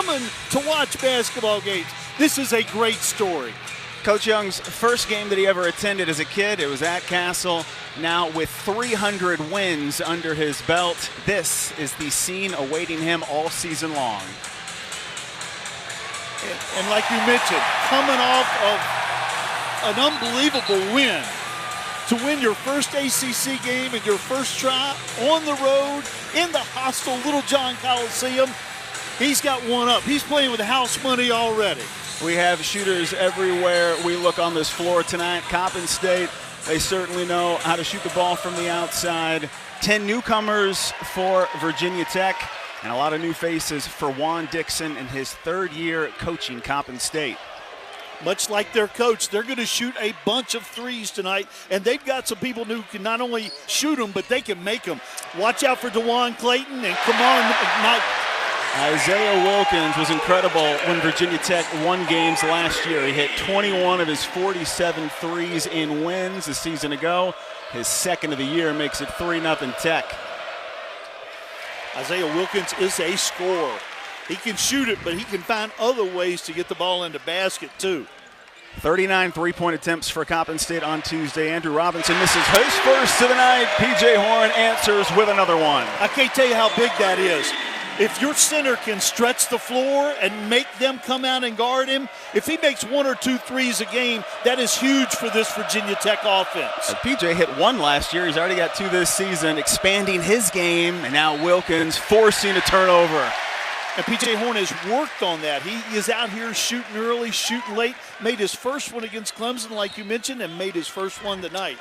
coming to watch basketball games. This is a great story. Coach Young's first game that he ever attended as a kid, it was at Castle. Now with 300 wins under his belt, this is the scene awaiting him all season long. And like you mentioned, coming off of an unbelievable win, to win your first ACC game and your first try on the road in the hostile Little John Coliseum, he's got one up. He's playing with house money already. We have shooters everywhere we look on this floor tonight. Coppin State, they certainly know how to shoot the ball from the outside. 10 newcomers for Virginia Tech, and a lot of new faces for Juan Dixon in his third year coaching Coppin State. Much like their coach, they're going to shoot a bunch of threes tonight, and they've got some people who can not only shoot them, but they can make them. Watch out for DeJuan Clayton and Kamar. Isaiah Wilkins was incredible when Virginia Tech won games last year. He hit 21 of his 47 threes in wins a season ago. His second of the year makes it 3-0 Tech. Isaiah Wilkins is a scorer. He can shoot it, but he can find other ways to get the ball in the basket, too. 39 three-point attempts for Coppin State on Tuesday. Andrew Robinson misses his first of the night. P.J. Horn answers with another one. I can't tell you how big that is. If your center can stretch the floor and make them come out and guard him, if he makes 1 or 2 threes a game, that is huge for this Virginia Tech offense. PJ hit 1 last year. He's already got 2 this season, expanding his game, and now Wilkins forcing a turnover. And P.J. Horn has worked on that. He is out here shooting early, shooting late, made his first one against Clemson, like you mentioned, and made his first one tonight.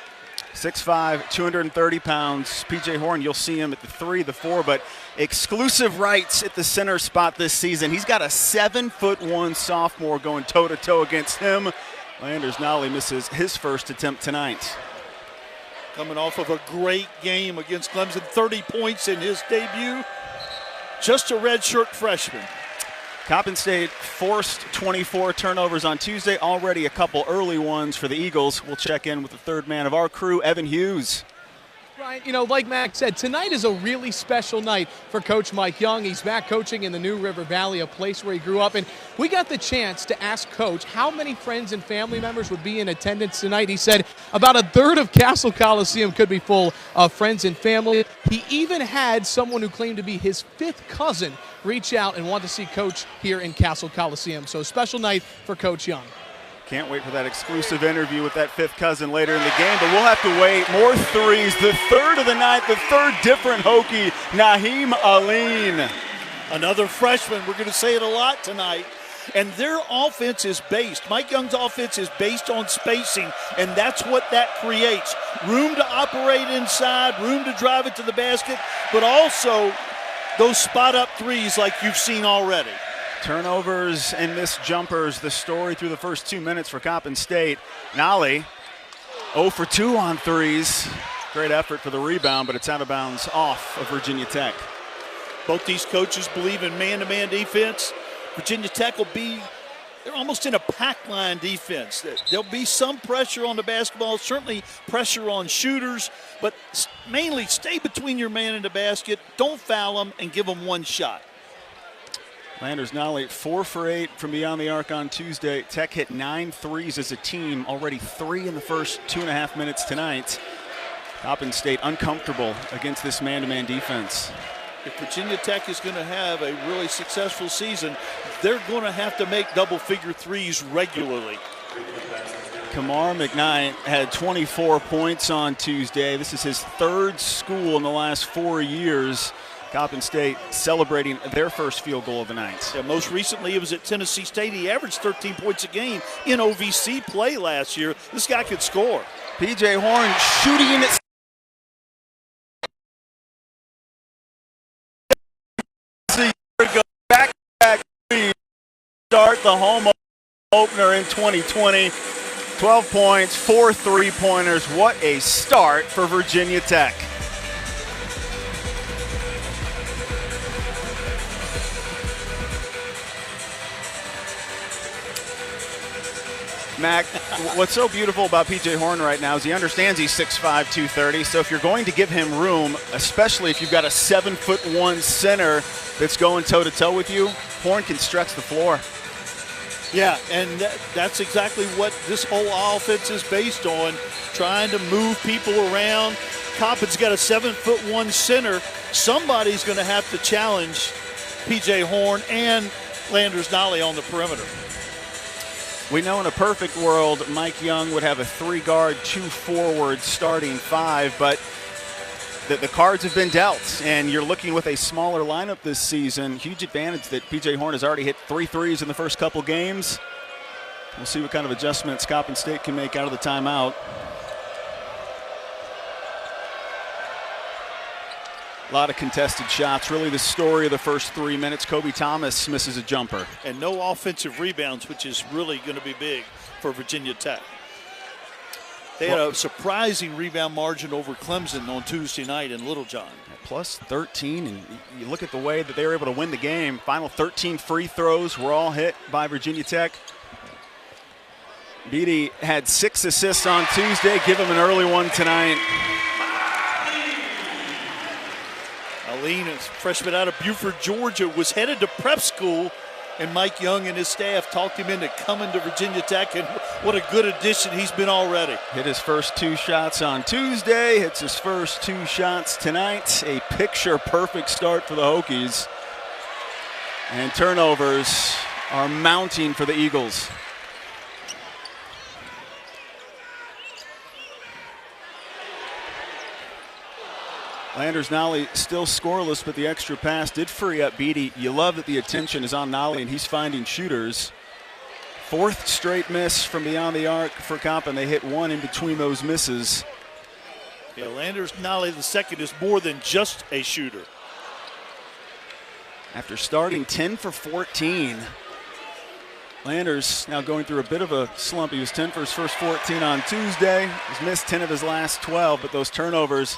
6'5", 230 pounds. P.J. Horn, you'll see him at the 3, the 4, but exclusive rights at the center spot this season. He's got a 7'1" sophomore going toe-to-toe against him. Landers Nolly misses his first attempt tonight. Coming off of a great game against Clemson, 30 points in his debut. Just a redshirt freshman. Coppin State forced 24 turnovers on Tuesday, already a couple early ones for the Eagles. We'll check in with the third man of our crew, Evan Hughes. Ryan, you know, like Mac said, tonight is a really special night for Coach Mike Young. He's back coaching in the New River Valley, a place where he grew up. And we got the chance to ask Coach how many friends and family members would be in attendance tonight. He said about a third of Castle Coliseum could be full of friends and family. He even had someone who claimed to be his 5th cousin reach out and want to see Coach here in Castle Coliseum. So a special night for Coach Young. Can't wait for that exclusive interview with that 5th cousin later in the game, but we'll have to wait. More threes, the third of the night, the third different Hokie, Naheem Aline. Another freshman, we're going to say it a lot tonight. And their offense is based, Mike Young's offense is based on spacing, and that's what that creates. Room to operate inside, room to drive it to the basket, but also those spot-up threes like you've seen already. Turnovers and missed jumpers, the story through the first 2 minutes for Coppin State. Nolly, 0 for 2 on threes. Great effort for the rebound, but it's out of bounds off of Virginia Tech. Both these coaches believe in man-to-man defense. Virginia Tech will be, they're almost in a pack line defense. There'll be some pressure on the basketball, certainly pressure on shooters, but mainly stay between your man and the basket, don't foul them, and give them one shot. Landers Nolly 4 for 8 from beyond the arc on Tuesday. Tech hit 9 threes as a team, already 3 in the first 2.5 minutes tonight. Coppin State uncomfortable against this man-to-man defense. If Virginia Tech is going to have a really successful season, they're going to have to make double-figure threes regularly. Kamar McKnight had 24 points on Tuesday. This is his 3rd school in the last 4 years. Coppin State celebrating their first field goal of the night. Yeah, most recently it was at Tennessee State. He averaged 13 points a game in OVC play last year. This guy could score. P.J. Horn shooting it. Back start the home opener in 2020. 12 points, 4 3-pointers. What a start for Virginia Tech. Mac, what's so beautiful about P.J. Horn right now is he understands he's 6'5", 230. So if you're going to give him room, especially if you've got a 7'1" center that's going toe-to-toe with you, Horn can stretch the floor. Yeah, and that's exactly what this whole offense is based on, trying to move people around. Coppin's got a 7'1" center. Somebody's going to have to challenge P.J. Horn and Landers Nolly on the perimeter. We know in a perfect world, Mike Young would have a 3-guard, 2-forward starting 5, but the cards have been dealt, and you're looking with a smaller lineup this season. Huge advantage that P.J. Horn has already hit 3 threes in the first couple games. We'll see what kind of adjustments Coppin State can make out of the timeout. A lot of contested shots. Really the story of the first 3 minutes. Kobe Thomas misses a jumper. And no offensive rebounds, which is really going to be big for Virginia Tech. They had a surprising rebound margin over Clemson on Tuesday night in Littlejohn. Plus 13, and you look at the way that they were able to win the game. Final 13 free throws were all hit by Virginia Tech. Beatty had 6 assists on Tuesday. Give him an early one tonight. Aline, a freshman out of Buford, Georgia, was headed to prep school, and Mike Young and his staff talked him into coming to Virginia Tech, and what a good addition he's been already. Hit his first 2 shots on Tuesday, hits his first 2 shots tonight. A picture-perfect start for the Hokies. And turnovers are mounting for the Eagles. Landers Nolly still scoreless, but the extra pass did free up Beatty. You love that the attention is on Nolly, and he's finding shooters. 4th straight miss from beyond the arc for Coppin. They hit 1 in between those misses. Yeah, Landers Nolly the second is more than just a shooter. After starting 10 for 14, Landers now going through a bit of a slump. He was 10 for his first 14 on Tuesday. He's missed 10 of his last 12, but those turnovers,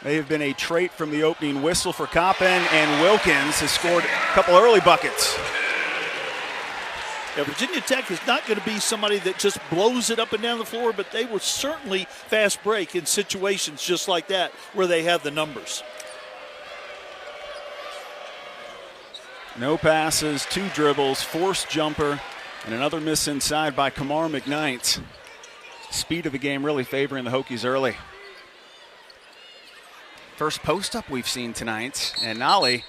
they have been a trait from the opening whistle for Coppin, and Wilkins has scored a couple early buckets. Yeah, Virginia Tech is not going to be somebody that just blows it up and down the floor, but they will certainly fast break in situations just like that where they have the numbers. No passes, 2 dribbles, forced jumper, and another miss inside by Kamar McKnight. Speed of the game really favoring the Hokies early. First post-up we've seen tonight, and Nolly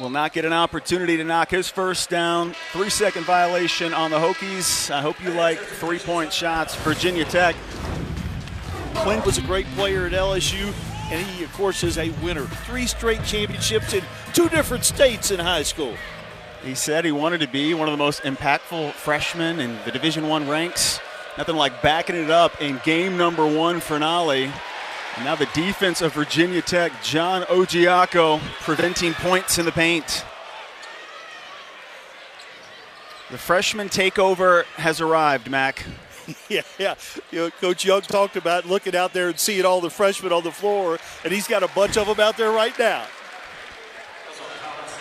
will not get an opportunity to knock his first down. 3-second violation on the Hokies. I hope you like 3-point shots. Virginia Tech. Clint was a great player at LSU, and he, of course, is a winner. 3 straight championships in 2 different states in high school. He said he wanted to be one of the most impactful freshmen in the Division I ranks. Nothing like backing it up in game number 1 for Nolly. And now the defense of Virginia Tech, John Ogiaco, preventing points in the paint. The freshman takeover has arrived, Mac. Yeah. You know, Coach Young talked about looking out there and seeing all the freshmen on the floor, and he's got a bunch of them out there right now.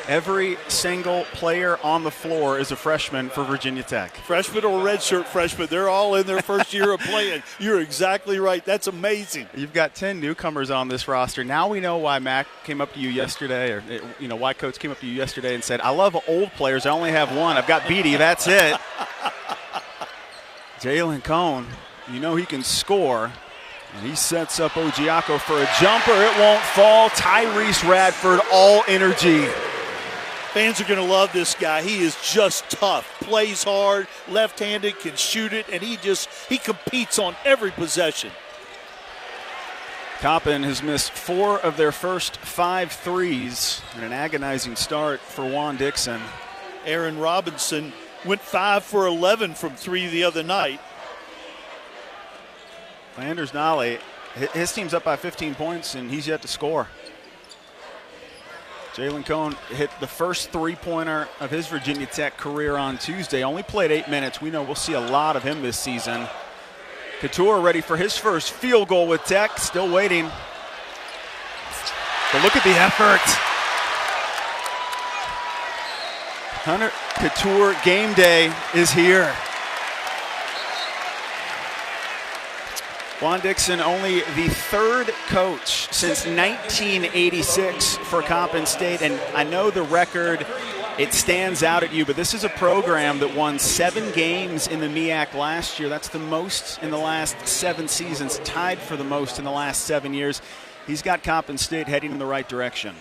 Every single player on the floor is a freshman for Virginia Tech. Freshman or redshirt freshman, they're all in their first year of playing. You're exactly right. That's amazing. You've got 10 newcomers on this roster. Now we know why Mac came up to you yesterday, or why Coach came up to you yesterday and said, I love old players. I only have 1. I've got Beatty. That's it. Jalen Cone, you know he can score. And he sets up Ogiaco for a jumper. It won't fall. Tyrese Radford, all energy. Fans are going to love this guy. He is just tough, plays hard, left-handed, can shoot it, and he competes on every possession. Coppin has missed 4 of their first 5 threes, and an agonizing start for Juan Dixon. Aaron Robinson went 5 for 11 from 3 the other night. Landers Nolly, his team's up by 15 points, and he's yet to score. Jalen Cone hit the first 3-pointer of his Virginia Tech career on Tuesday. Only played 8 minutes. We know we'll see a lot of him this season. Couture ready for his first field goal with Tech. Still waiting. But look at the effort. Hunter Couture game day is here. Juan Dixon, only the third coach since 1986 for Coppin State, and I know the record, it stands out at you, but this is a program that won 7 games in the MEAC last year. That's the most in the last 7 seasons, tied for the most in the last 7 years. He's got Coppin State heading in the right direction.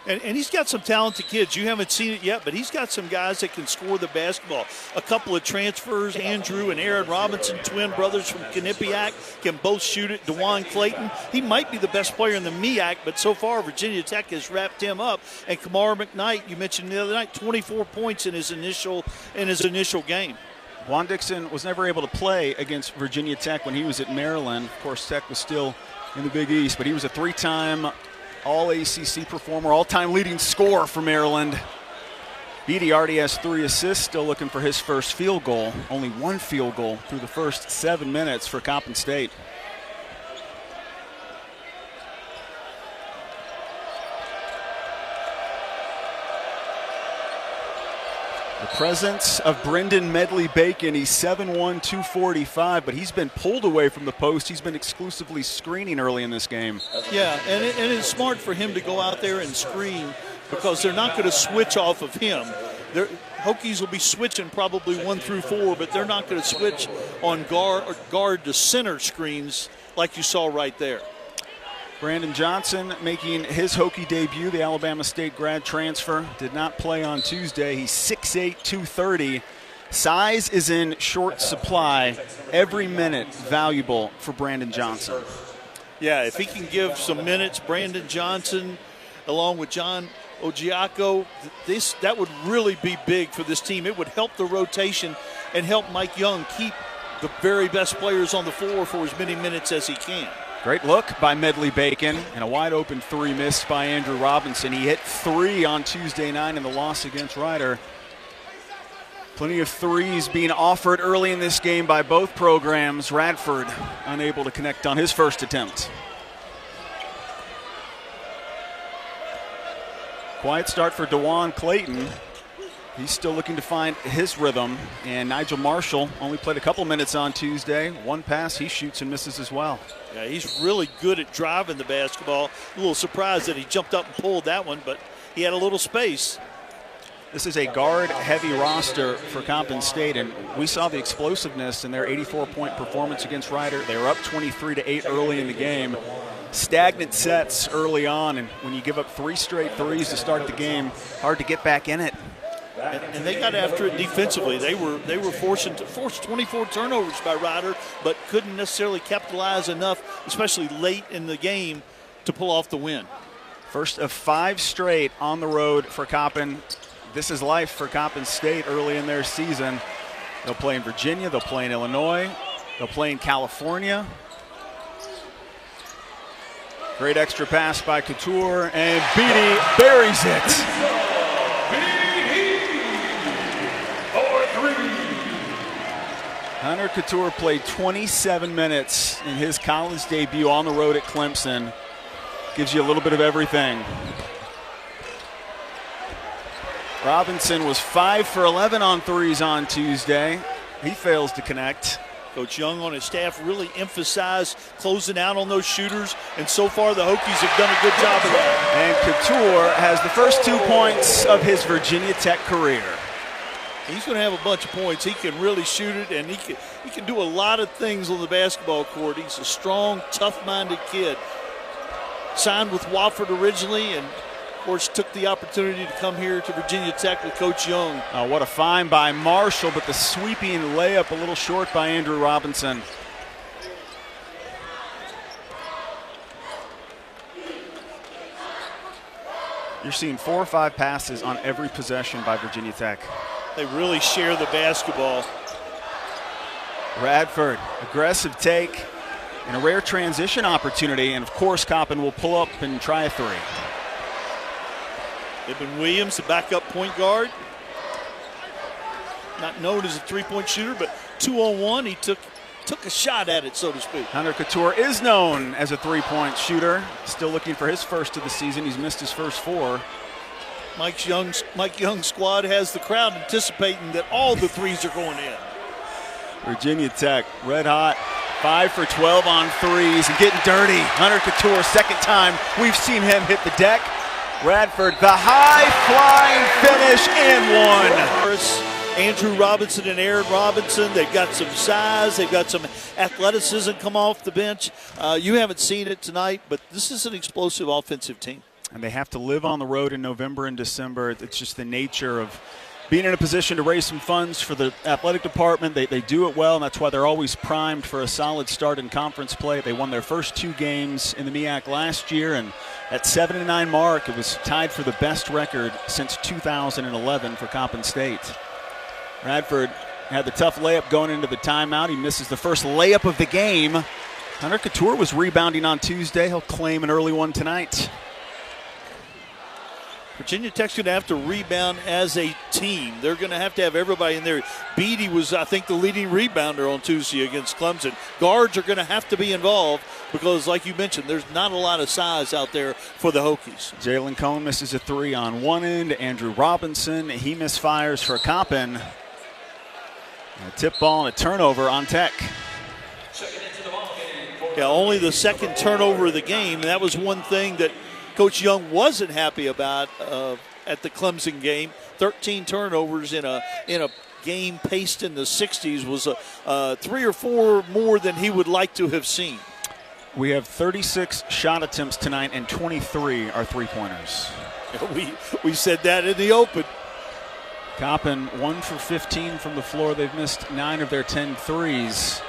And he's got some talented kids. You haven't seen it yet, but he's got some guys that can score the basketball. A couple of transfers, Andrew and Aaron Robinson, twin brothers from Quinnipiac, can both shoot it. DeJuan Clayton, he might be the best player in the MEAC, but so far Virginia Tech has wrapped him up. And Kamar McKnight, you mentioned the other night, 24 points in his initial game. Juan Dixon was never able to play against Virginia Tech when he was at Maryland. Of course, Tech was still in the Big East, but he was a 3-time All-ACC performer, all-time leading scorer for Maryland. Beatty already has 3 assists, still looking for his first field goal. Only 1 field goal through the first 7 minutes for Coppin State. The presence of Brendan Medley-Bacon. He's 7'1", 245, but he's been pulled away from the post. He's been exclusively screening early in this game. Yeah, and it's smart for him to go out there and screen because they're not going to switch off of him. Hokies will be switching probably 1 through 4, but they're not going to switch on guard to center screens like you saw right there. Brandon Johnson making his Hokie debut, the Alabama State grad transfer. Did not play on Tuesday. He's 6'8", 230. Size is in short supply. Every minute valuable for Brandon Johnson. Yeah, if he can give some minutes, Brandon Johnson, along with John Ojiako, that would really be big for this team. It would help the rotation and help Mike Young keep the very best players on the floor for as many minutes as he can. Great look by Medley-Bacon, and a wide-open 3 missed by Andrew Robinson. He hit 3 on Tuesday night in the loss against Rider. Plenty of threes being offered early in this game by both programs. Radford unable to connect on his first attempt. Quiet start for DeJuan Clayton. He's still looking to find his rhythm. And Nigel Marshall only played a couple minutes on Tuesday. 1 pass, he shoots and misses as well. Yeah, he's really good at driving the basketball. A little surprised that he jumped up and pulled that one, but he had a little space. This is a guard-heavy roster for Coppin State, and we saw the explosiveness in their 84-point performance against Rider. They were up 23-8 early in the game. Stagnant sets early on, and when you give up 3 straight threes to start the game, hard to get back in it. And they got after it defensively. They were forced 24 turnovers by Rider, but couldn't necessarily capitalize enough, especially late in the game, to pull off the win. First of 5 straight on the road for Coppin. This is life for Coppin State early in their season. They'll play in Virginia, they'll play in Illinois, they'll play in California. Great extra pass by Couture, and Beatty buries it. Hunter Couture played 27 minutes in his college debut on the road at Clemson. Gives you a little bit of everything. Robinson was 5 for 11 on threes on Tuesday. He fails to connect. Coach Young on his staff really emphasized closing out on those shooters, and so far the Hokies have done a good job of that. And Couture has the first 2 points of his Virginia Tech career. He's going to have a bunch of points. He can really shoot it, and he can do a lot of things on the basketball court. He's a strong, tough-minded kid. Signed with Wofford originally, and of course took the opportunity to come here to Virginia Tech with Coach Young. What a find by Marshall, but the sweeping layup a little short by Andrew Robinson. You're seeing 4 or 5 passes on every possession by Virginia Tech. They really share the basketball. Radford, aggressive take, and a rare transition opportunity, and of course Coppin will pull up and try a 3. Ibn Williams, the backup point guard. Not known as a 3-point shooter, but 2-on-1, he took a shot at it, so to speak. Hunter Couture is known as a 3-point shooter. Still looking for his first of the season. He's missed his first 4. Mike Young's squad has the crowd anticipating that all the threes are going in. Virginia Tech, red hot 5 for 12 on threes and getting dirty. Hunter Couture, second time we've seen him hit the deck. Radford, the high-flying finish and one. Andrew Robinson and Aaron Robinson, they've got some size, they've got some athleticism come off the bench. You haven't seen it tonight, but this is an explosive offensive team. And they have to live on the road in November and December. It's just the nature of being in a position to raise some funds for the athletic department. They do it well, and that's why they're always primed for a solid start in conference play. They won their first 2 games in the MEAC last year, and at 7-9 mark, it was tied for the best record since 2011 for Coppin State. Radford had the tough layup going into the timeout. He misses the first layup of the game. Hunter Couture was rebounding on Tuesday. He'll claim an early one tonight. Virginia Tech's going to have to rebound as a team. They're going to have everybody in there. Beatty was, I think, the leading rebounder on Tuesday against Clemson. Guards are going to have to be involved because, like you mentioned, there's not a lot of size out there for the Hokies. Jalen Cone misses a 3 on one end. Andrew Robinson, he misfires for Coppin. A tip ball and a turnover on Tech. Yeah, only the second turnover of the game. And that was one thing that Coach Young wasn't happy about at the Clemson game. 13 turnovers in a game paced in the 60s was 3 or 4 more than he would like to have seen. We have 36 shot attempts tonight, and 23 are three-pointers. We said that in the open. Coppin 1 for 15 from the floor. They've missed 9 of their 10 threes.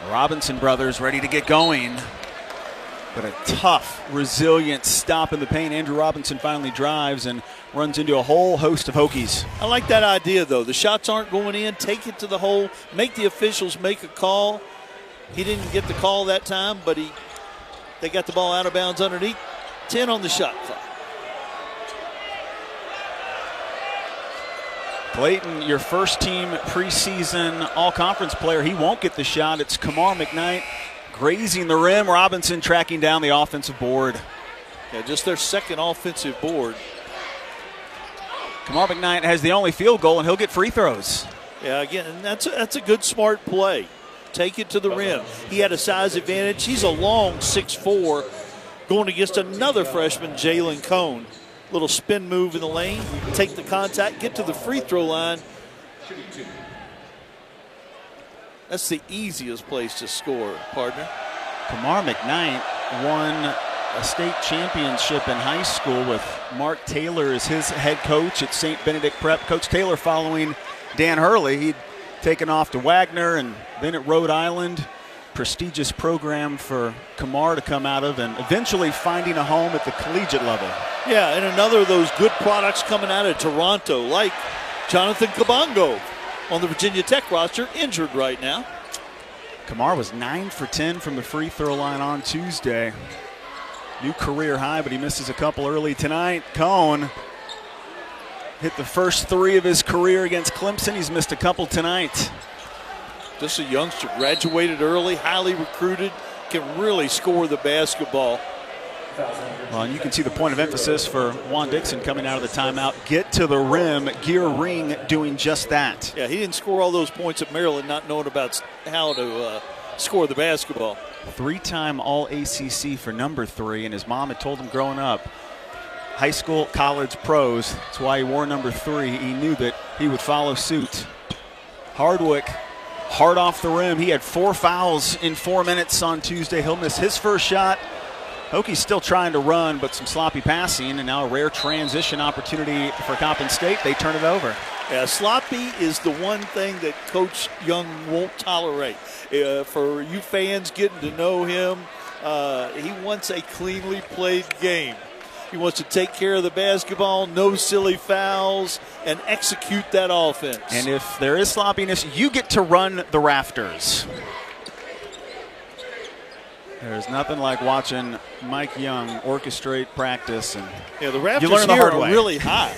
Robinson brothers ready to get going. But a tough, resilient stop in the paint. Andrew Robinson finally drives and runs into a whole host of Hokies. I like that idea, though. The shots aren't going in. Take it to the hole. Make the officials make a call. He didn't get the call that time, but they got the ball out of bounds underneath. 10 on the shot clock. Clayton, your first team preseason all-conference player. He won't get the shot. It's Kamar McKnight grazing the rim. Robinson tracking down the offensive board. Yeah, just their second offensive board. Kamar McKnight has the only field goal, and he'll get free throws. Yeah, again, that's a good, smart play. Take it to the rim. He had a size advantage. He's a long 6'4", going against another freshman, Jalen Cone. Little spin move in the lane, take the contact, get to the free throw line. That's the easiest place to score, partner. Kamar McKnight won a state championship in high school with Mark Taylor as his head coach at St. Benedict Prep. Coach Taylor following Dan Hurley. He'd taken off to Wagner and then at Rhode Island. Prestigious program for Kamar to come out of and eventually finding a home at the collegiate level. Yeah, and another of those good products coming out of Toronto, like Jonathan Kabongo on the Virginia Tech roster, injured right now. Kamar was 9 for 10 from the free throw line on Tuesday. New career high, but he misses a couple early tonight. Cone hit the first 3 of his career against Clemson. He's missed a couple tonight. Just a youngster, graduated early, highly recruited, can really score the basketball. Well, and you can see the point of emphasis for Juan Dixon coming out of the timeout. Get to the rim, Gear Ring doing just that. Yeah, he didn't score all those points at Maryland not knowing about how to score the basketball. 3-time All-ACC for number 3, and his mom had told him growing up, high school, college, pros, that's why he wore number 3. He knew that he would follow suit. Hardwick, hard off the rim. He had 4 fouls in 4 minutes on Tuesday. He'll miss his first shot. Hokies still trying to run, but some sloppy passing, and now a rare transition opportunity for Coppin State. They turn it over. Yeah, sloppy is the one thing that Coach Young won't tolerate. For you fans getting to know him, he wants a cleanly played game. He wants to take care of the basketball, no silly fouls, and execute that offense. And if there is sloppiness, you get to run the rafters. There's nothing like watching Mike Young orchestrate practice, and yeah, the rafters you learn the here hard are way. really high.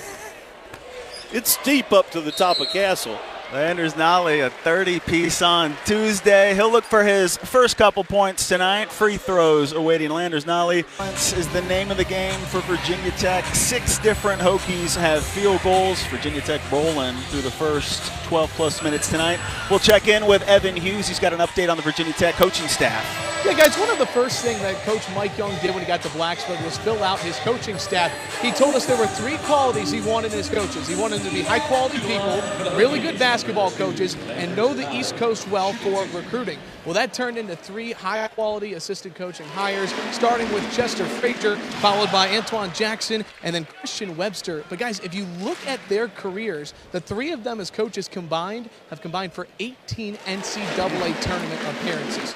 It's steep up to the top of Castle. Landers Nolly, a 30-piece on Tuesday. He'll look for his first couple points tonight. Free throws awaiting Landers Nolly. This is the name of the game for Virginia Tech. 6 different Hokies have field goals. Virginia Tech rolling through the first 12-plus minutes tonight. We'll check in with Evan Hughes. He's got an update on the Virginia Tech coaching staff. Yeah, guys, one of the first things that Coach Mike Young did when he got to Blacksburg was fill out his coaching staff. He told us there were 3 qualities he wanted in his coaches. He wanted them to be high-quality people, really good basketball coaches, and know the East Coast well for recruiting. Well, that turned into 3 high-quality assistant coaching hires, starting with Chester Frazier, followed by Antoine Jackson, and then Christian Webster. But, guys, if you look at their careers, the 3 of them as coaches combined have combined for 18 NCAA tournament appearances.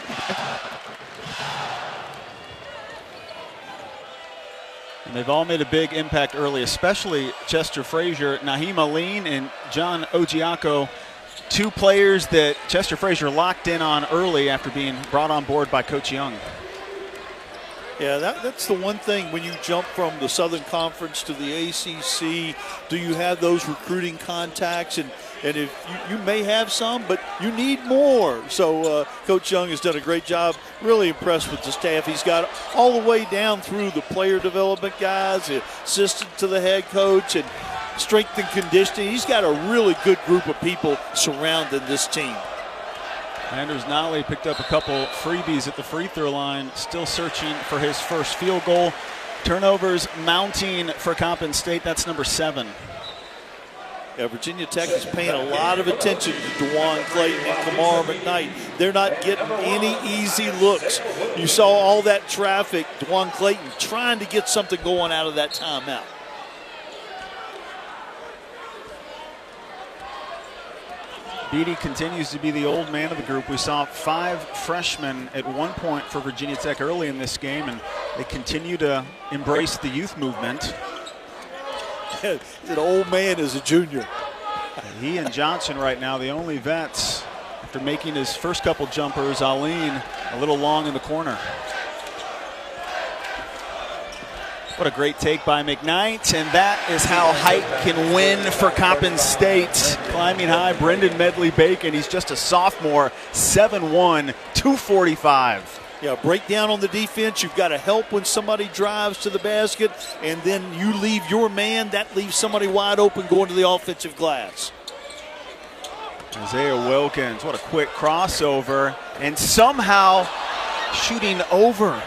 And they've all made a big impact early, especially Chester Frazier, Naheem Aline, and John Ogiako. 2 players that Chester Frazier locked in on early after being brought on board by Coach Young. Yeah, that's the one thing when you jump from the Southern Conference to the ACC. Do you have those recruiting contacts? And if you may have some, but you need more. So Coach Young has done a great job. Really impressed with the staff. He's got all the way down through the player development guys, the assistant to the head coach, and strength and conditioning. He's got a really good group of people surrounding this team. Landers Nolly picked up a couple freebies at the free throw line, still searching for his first field goal. Turnovers mounting for Coppin State. That's number 7. Yeah, Virginia Tech is paying a lot of attention to DeJuan Clayton and Kamar McKnight. They're not getting any easy looks. You saw all that traffic, DeJuan Clayton trying to get something going out of that timeout. Beatty continues to be the old man of the group. We saw 5 freshmen at one point for Virginia Tech early in this game, and they continue to embrace the youth movement. An old man is a junior. He and Johnson right now, the only vets. After making his first couple jumpers, Aline a little long in the corner. What a great take by McKnight, and that is how height can win for Coppin State. Climbing high, Brendan Medley-Bacon, he's just a sophomore, 7'1", 245. Yeah, break down on the defense. You've got to help when somebody drives to the basket, and then you leave your man. That leaves somebody wide open going to the offensive glass. Isaiah Wilkins, what a quick crossover, and somehow shooting over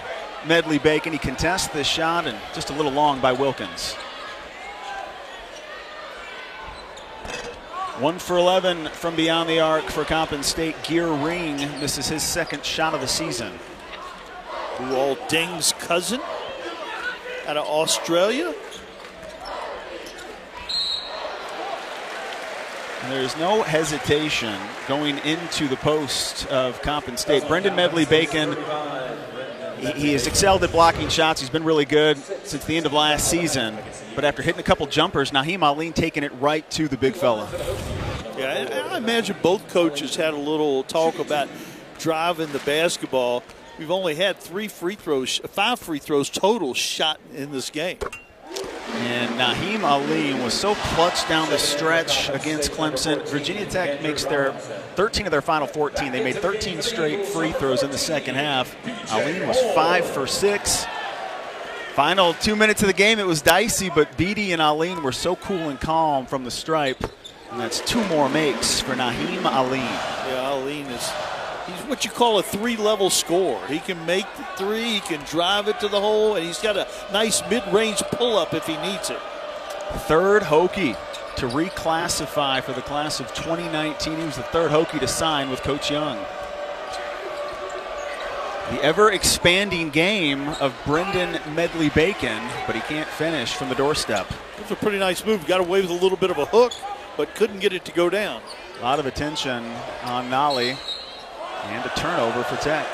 Medley-Bacon. He contests this shot, and just a little long by Wilkins. 1 for 11 from beyond the arc for Coppin State. Gear Ring misses his second shot of the season. Luol Deng's cousin out of Australia. And there's no hesitation going into the post of Coppin State. Brendan Medley-Bacon, he has excelled at blocking shots. He's been really good since the end of last season. But after hitting a couple jumpers, Naheem Aline taking it right to the big fella. Yeah, I imagine both coaches had a little talk about driving the basketball. We've only had 5 free throws total shot in this game. And Naheem Aline was so clutch down the stretch against Clemson. Virginia Tech makes their 13 of their final 14. They made 13 straight free throws in the second half. Aline was 5 for 6. Final 2 minutes of the game, it was dicey, but Beatty and Aline were so cool and calm from the stripe. And that's 2 more makes for Naheem Aline. Yeah, Aline he's what you call a 3-level scorer. He can make the 3, he can drive it to the hole, and he's got a nice mid-range pull-up if he needs it. 3rd Hokie to reclassify for the class of 2019. He was the 3rd Hokie to sign with Coach Young. The ever-expanding game of Brendan Medley-Bacon, but he can't finish from the doorstep. It's a pretty nice move. Got away with a little bit of a hook, but couldn't get it to go down. A lot of attention on Nolly. And a turnover for Tech.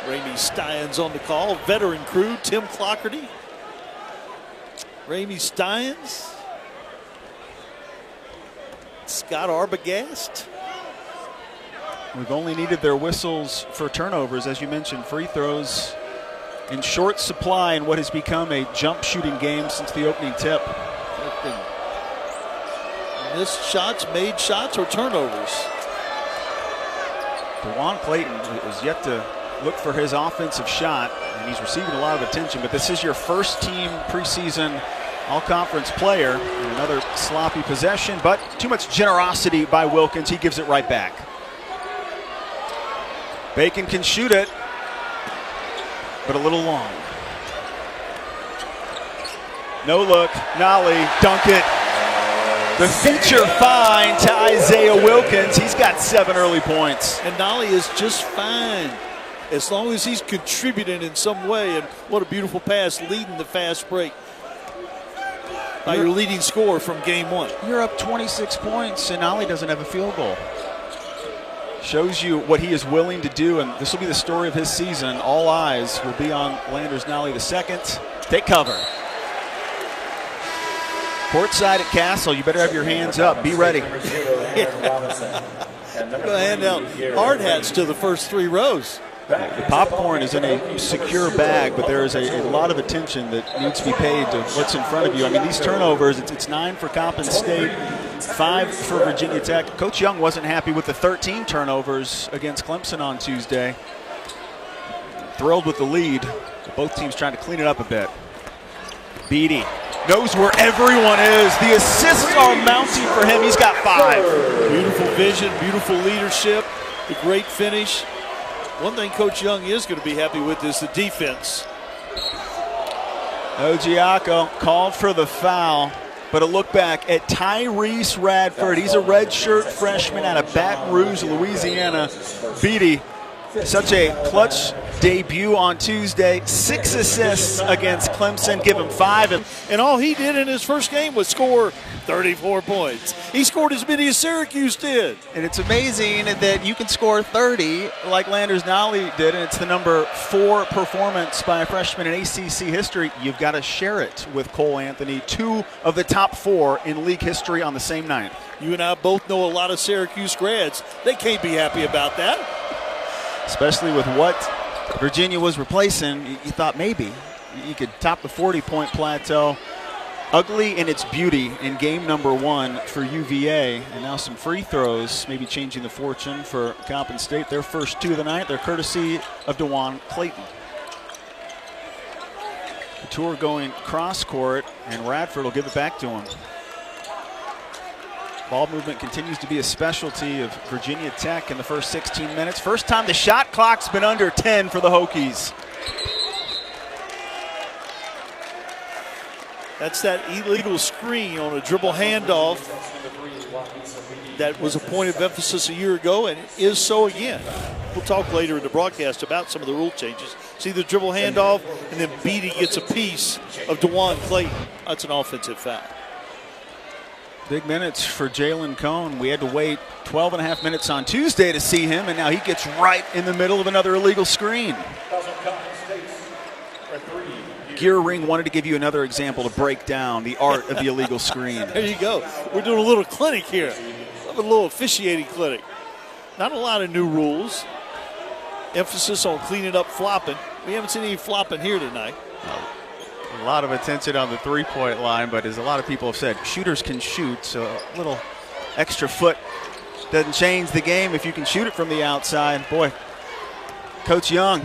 Ramey Steins on the call. Veteran crew, Tim Clockerty. Ramey Steins. Scott Arbogast. We've only needed their whistles for turnovers. As you mentioned, free throws in short supply in what has become a jump shooting game since the opening tip. Missed shots, made shots, or turnovers. DeJuan Clayton is yet to look for his offensive shot, and he's receiving a lot of attention, but this is your first team preseason all-conference player. And another sloppy possession, but too much generosity by Wilkins. He gives it right back. Bacon can shoot it, but a little long. No look, Nolly, dunk it. The feature find to Isaiah Wilkins. He's got 7 early points. And Nolly is just fine as long as he's contributing in some way. And what a beautiful pass leading the fast break by your leading scorer from game 1. You're up 26 points, and Nolly doesn't have a field goal. Shows you what he is willing to do, and this will be the story of his season. All eyes will be on Landers Nolly II. Take cover. Courtside at Castle, you better have your hands up. Be ready. I'm going to hand out hard hats to the first 3 rows. The popcorn is in a secure bag, but there is a lot of attention that needs to be paid to what's in front of you. I mean, these turnovers, it's 9 for Coppin State, 5 for Virginia Tech. Coach Young wasn't happy with the 13 turnovers against Clemson on Tuesday. Thrilled with the lead. Both teams trying to clean it up a bit. Beatty knows where everyone is. The assists are mounting for him. He's got 5. Beautiful vision, beautiful leadership, a great finish. One thing Coach Young is going to be happy with is the defense. Ogiaco called for the foul, but a look back at Tyrese Radford. He's a redshirt freshman out of Baton Rouge, Louisiana. Beatty, such a clutch debut on Tuesday. 6 assists against Clemson, give him 5. And all he did in his first game was score 34 points. He scored as many as Syracuse did. And it's amazing that you can score 30 like Landers Nolly did, and it's the number 4 performance by a freshman in ACC history. You've got to share it with Cole Anthony, 2 of the top 4 in league history on the same night. You and I both know a lot of Syracuse grads. They can't be happy about that. Especially with what Virginia was replacing, you thought maybe you could top the 40-point plateau. Ugly in its beauty in game number 1 for UVA, and now some free throws, maybe changing the fortune for Coppin State. Their first 2 of the night, they're courtesy of DeJuan Clayton. The tour going cross court, and Radford will give it back to him. Ball movement continues to be a specialty of Virginia Tech in the first 16 minutes. First time the shot clock's been under 10 for the Hokies. That's that illegal screen on a dribble handoff. That was a point of emphasis a year ago, and it is so again. We'll talk later in the broadcast about some of the rule changes. See the dribble handoff, and then Beatty gets a piece of DeJuan Clayton. That's an offensive foul. Big minutes for Jalen Cone. We had to wait 12 and a half minutes on Tuesday to see him, and now he gets right in the middle of another illegal screen. Gear Ring wanted to give you another example to break down the art of the illegal screen. There you go. We're doing a little clinic here. A little officiating clinic. Not a lot of new rules. Emphasis on cleaning up flopping. We haven't seen any flopping here tonight. A lot of attention on the three-point line, but as a lot of people have said, shooters can shoot, so a little extra foot doesn't change the game if you can shoot it from the outside. Boy, Coach Young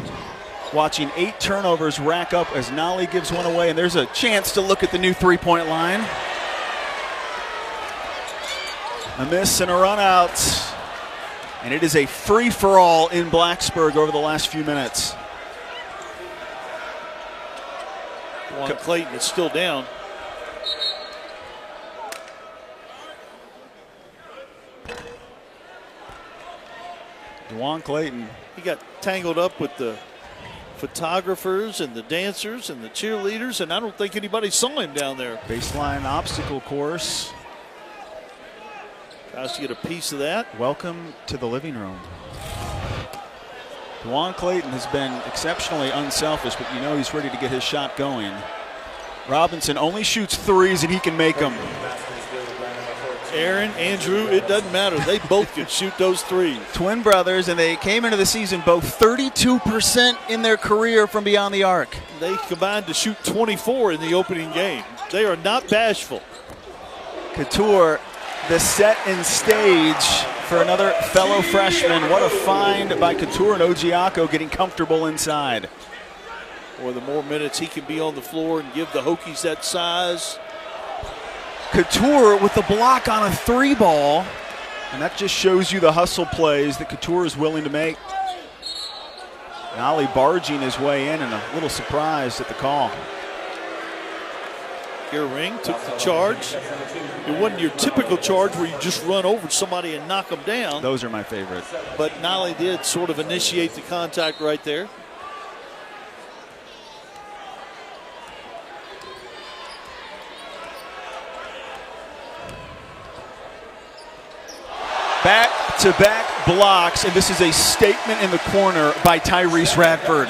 watching 8 turnovers rack up as Nolly gives one away, and there's a chance to look at the new three-point line. A miss and a run out, and it is a free-for-all in Blacksburg over the last few minutes. Clayton is still down. DeJuan Clayton. He got tangled up with the photographers and the dancers and the cheerleaders, and I don't think anybody saw him down there. Baseline obstacle course. Tries to get a piece of that. Welcome to the living room. DeJuan Clayton has been exceptionally unselfish, but you know he's ready to get his shot going. Robinson only shoots threes, and he can make them. Aaron, Andrew, it doesn't matter. They both can shoot those threes. Twin brothers, and they came into the season both 32% in their career from beyond the arc. They combined to shoot 24 in the opening game. They are not bashful. Couture the set and stage for another fellow freshman. What a find by Couture and Ogiaco getting comfortable inside. Or the more minutes he can be on the floor and give the Hokies that size. Couture with the block on a 3-ball, and that just shows you the hustle plays that Couture is willing to make. Nolly barging his way in and a little surprised at the call. Ring took the charge. It wasn't your typical charge where you just run over somebody and knock them down. Those are my favorite. But Nolly did sort of initiate the contact right there. Back-to-back blocks, and this is a statement in the corner by Tyrese Radford.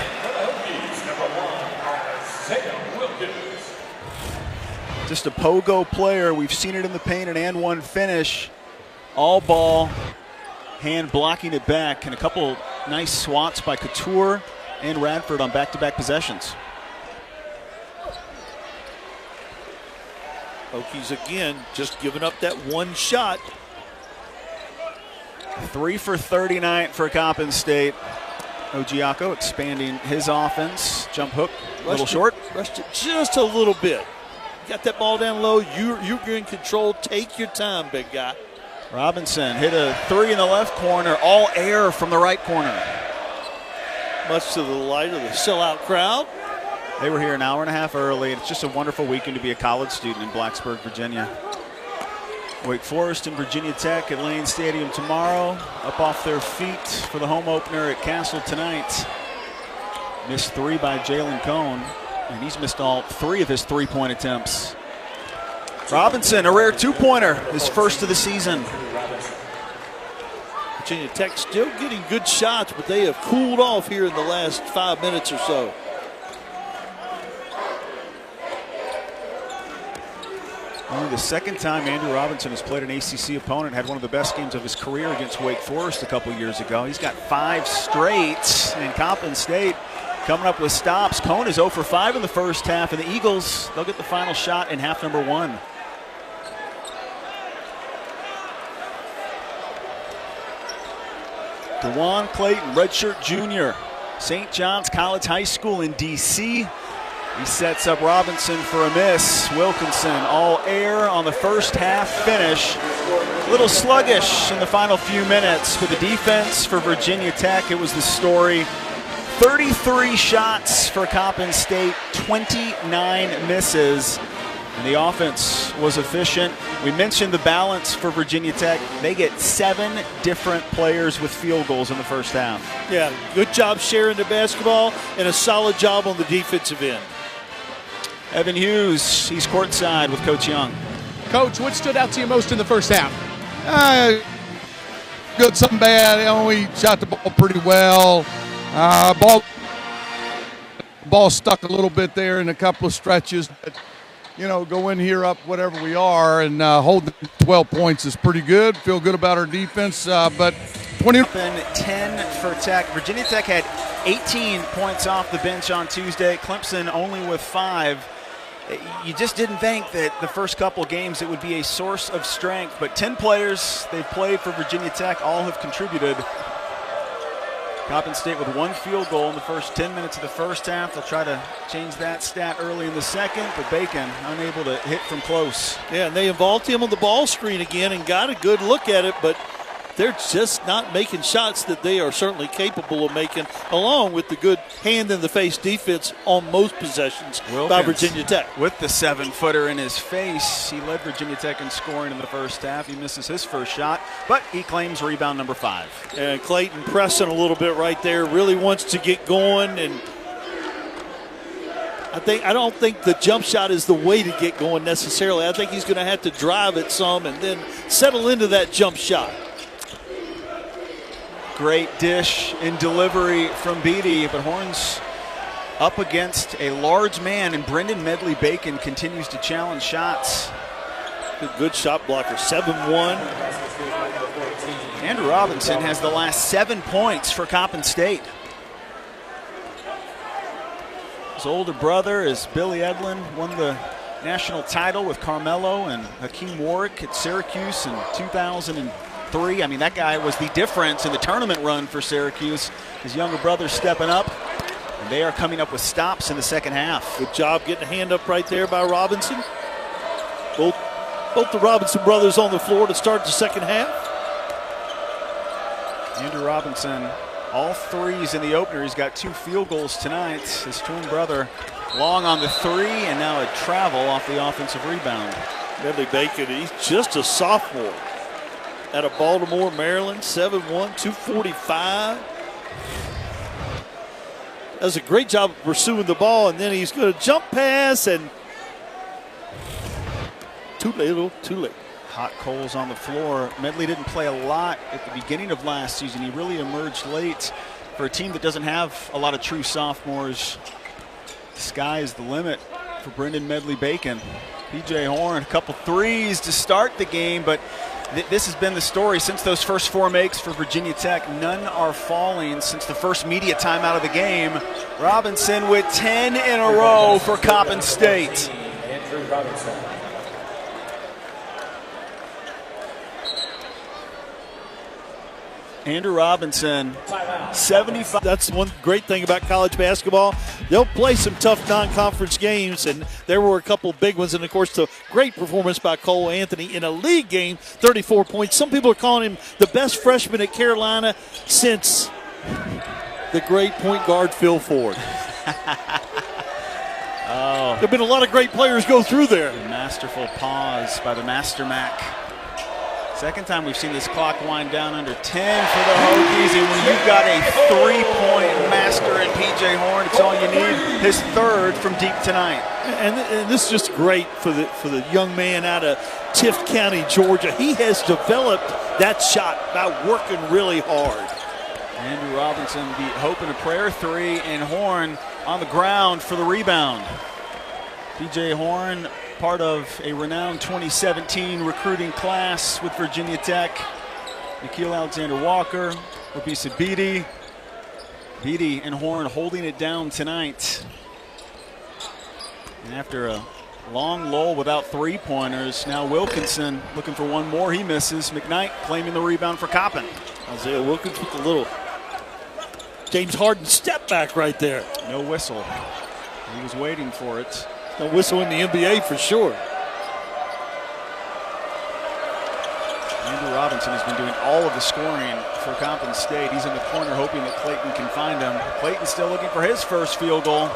Just a pogo player. We've seen it in the paint, an and one finish. All ball, hand blocking it back, and a couple nice swats by Couture and Radford on back-to-back possessions. Hokies again just giving up that one shot. 3 for 39 for Coppin State. Ogiaco expanding his offense. Jump hook, a little short. Rushed it just a little bit. Got that ball down low. You're in control. Take your time, big guy. Robinson hit a 3 in the left corner. All air from the right corner. Much to the delight of the sellout crowd. They were here an hour and a half early. It's just a wonderful weekend to be a college student in Blacksburg, Virginia. Wake Forest and Virginia Tech at Lane Stadium tomorrow. Up off their feet for the home opener at Castle tonight. Missed 3 by Jalen Cone, and he's missed all 3 of his 3-point attempts. Robinson, a rare 2-pointer, his first of the season. Virginia Tech still getting good shots, but they have cooled off here in the last 5 minutes or so. Only the second time Andrew Robinson has played an ACC opponent. Had one of the best games of his career against Wake Forest a couple years ago. He's got 5 straight, and Coppin State coming up with stops. Cone is 0 for 5 in the first half, and the Eagles, they'll get the final shot in half number 1. DeJuan Clayton, redshirt junior, St. John's College High School in D.C. He sets up Robinson for a miss. Wilkinson, all air on the first half finish. A little sluggish in the final few minutes for the defense for Virginia Tech. It was the story. 33 shots for Coppin State, 29 misses. And the offense was efficient. We mentioned the balance for Virginia Tech. They get 7 different players with field goals in the first half. Yeah, good job sharing the basketball and a solid job on the defensive end. Evan Hughes, he's courtside with Coach Young. Coach, what stood out to you most in the first half? Good, some bad. We shot the ball pretty well. Ball stuck a little bit there in a couple of stretches. But, go in here up whatever we are and hold the 12 points is pretty good. Feel good about our defense. But 10 for Tech. Virginia Tech had 18 points off the bench on Tuesday. Clemson only with 5. You just didn't think that the first couple games it would be a source of strength, but 10 players they've played for Virginia Tech all have contributed. Coppin State with 1 field goal in the first 10 minutes of the first half. They'll try to change that stat early in the second, but Bacon unable to hit from close. Yeah, and they involved him on the ball screen again and got a good look at it, but they're just not making shots that they are certainly capable of making, along with the good hand-in-the-face defense on most possessions by Virginia Tech. With the 7-footer in his face, he led Virginia Tech in scoring in the first half. He misses his first shot, but he claims rebound number 5. And Clayton pressing a little bit right there, really wants to get going, and I don't think the jump shot is the way to get going necessarily. I think he's going to have to drive it some and then settle into that jump shot. Great dish and delivery from Beatty, but Horns up against a large man, and Brendan Medley Bacon continues to challenge shots. Good shot blocker, 7-1. Andrew Robinson has the last 7 points for Coppin State. His older brother is Billy Edlin, won the national title with Carmelo and Hakeem Warwick at Syracuse in 2003. I mean, that guy was the difference in the tournament run for Syracuse. His younger brother stepping up, and they are coming up with stops in the second half. Good job getting a hand up right there by Robinson. Both the Robinson brothers on the floor to start the second half. Andrew Robinson, all threes in the opener. He's got 2 field goals tonight. His twin brother long on the 3, and now a travel off the offensive rebound. Medley Bacon, he's just a sophomore out of Baltimore, Maryland, 7'1", 245. Does a great job of pursuing the ball, and then he's going to jump pass, and too late. Hot coals on the floor. Medley didn't play a lot at the beginning of last season. He really emerged late for a team that doesn't have a lot of true sophomores. The sky is the limit for Brendan Medley Bacon. PJ Horn, a couple threes to start the game, but this has been the story since those first 4 makes for Virginia Tech. None are falling since the first media timeout of the game. Robinson with 10 in a row for Coppin State. Andrew Robinson. Andrew Robinson, 75. That's one great thing about college basketball. They'll play some tough non-conference games, and there were a couple big ones. And, of course, the great performance by Cole Anthony in a league game, 34 points. Some people are calling him the best freshman at Carolina since the great point guard Phil Ford. There have been a lot of great players go through there. Masterful pause by the Master Mac. Second time we've seen this clock wind down under 10 for the Hokies, and when you've got a 3-point master in PJ Horn, it's all you need. His 3rd from deep tonight. And this is just great for the young man out of Tift County, Georgia. He has developed that shot by working really hard. Andrew Robinson, the hope and a prayer 3, and Horn on the ground for the rebound. PJ Horn, part of a renowned 2017 recruiting class with Virginia Tech. Nikhil Alexander-Walker, Obisa Beatty. Beatty and Horn holding it down tonight. And after a long lull without 3-pointers, now Wilkinson looking for one more. He misses. McKnight claiming the rebound for Coppin. Isaiah Wilkins with the little James Harden step back right there. No whistle. He was waiting for it. No whistle in the NBA for sure. Andrew Robinson has been doing all of the scoring for Coppin State. He's in the corner hoping that Clayton can find him. Clayton's still looking for his first field goal.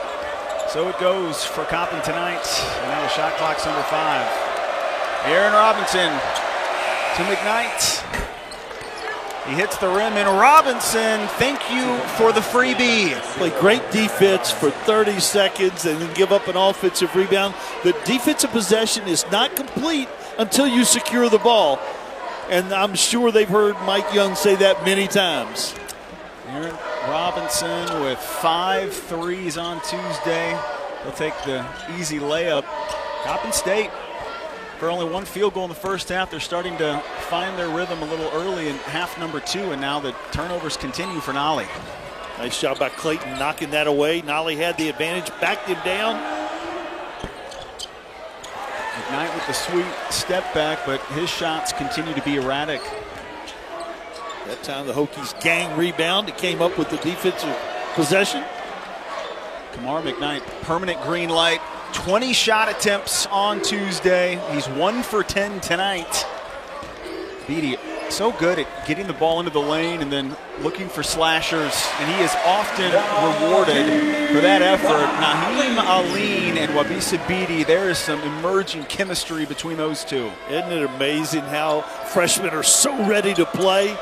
So it goes for Coppin tonight. And now the shot clock's under 5. Aaron Robinson to McKnight. He hits the rim, and Robinson, thank you for the freebie. Play great defense for 30 seconds and then give up an offensive rebound. The defensive possession is not complete until you secure the ball. And I'm sure they've heard Mike Young say that many times. Aaron Robinson with 5 threes on Tuesday. He'll take the easy layup. Coppin State, for only 1 field goal in the first half, they're starting to find their rhythm a little early in half number 2, and now the turnovers continue for Nolly. Nice job by Clayton knocking that away. Nolly had the advantage, backed him down. McKnight with the sweet step back, but his shots continue to be erratic. That time the Hokies gang rebound. It came up with the defensive possession. Kamar McKnight, permanent green light. 20 shot attempts on Tuesday. He's 1 for 10 tonight. Beatty, so good at getting the ball into the lane and then looking for slashers, and he is often rewarded for that effort. Naheem Aline and Wabisa Beatty, there is some emerging chemistry between those two. Isn't it amazing how freshmen are so ready to play?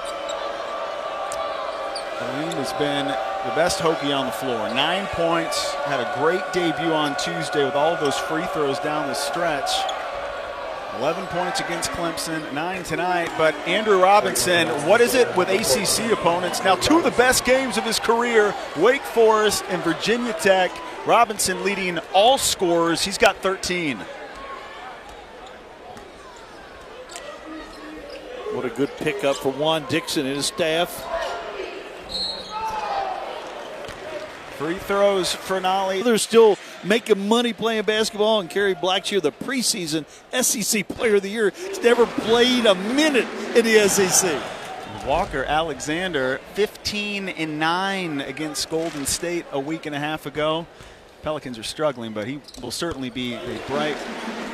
Aline has been the best Hokie on the floor. 9 points, had a great debut on Tuesday with all of those free throws down the stretch. 11 points against Clemson, 9 tonight. But Andrew Robinson, what is it with ACC opponents? Now 2 of the best games of his career, Wake Forest and Virginia Tech. Robinson leading all scorers. He's got 13. What a good pickup for Juan Dixon and his staff. Free throws for Nolly. There's still making money playing basketball, and Kerry Blackshear, the preseason SEC Player of the Year, has never played a minute in the SEC. Walker Alexander, 15-9 against Golden State a week and a half ago. Pelicans are struggling, but he will certainly be a bright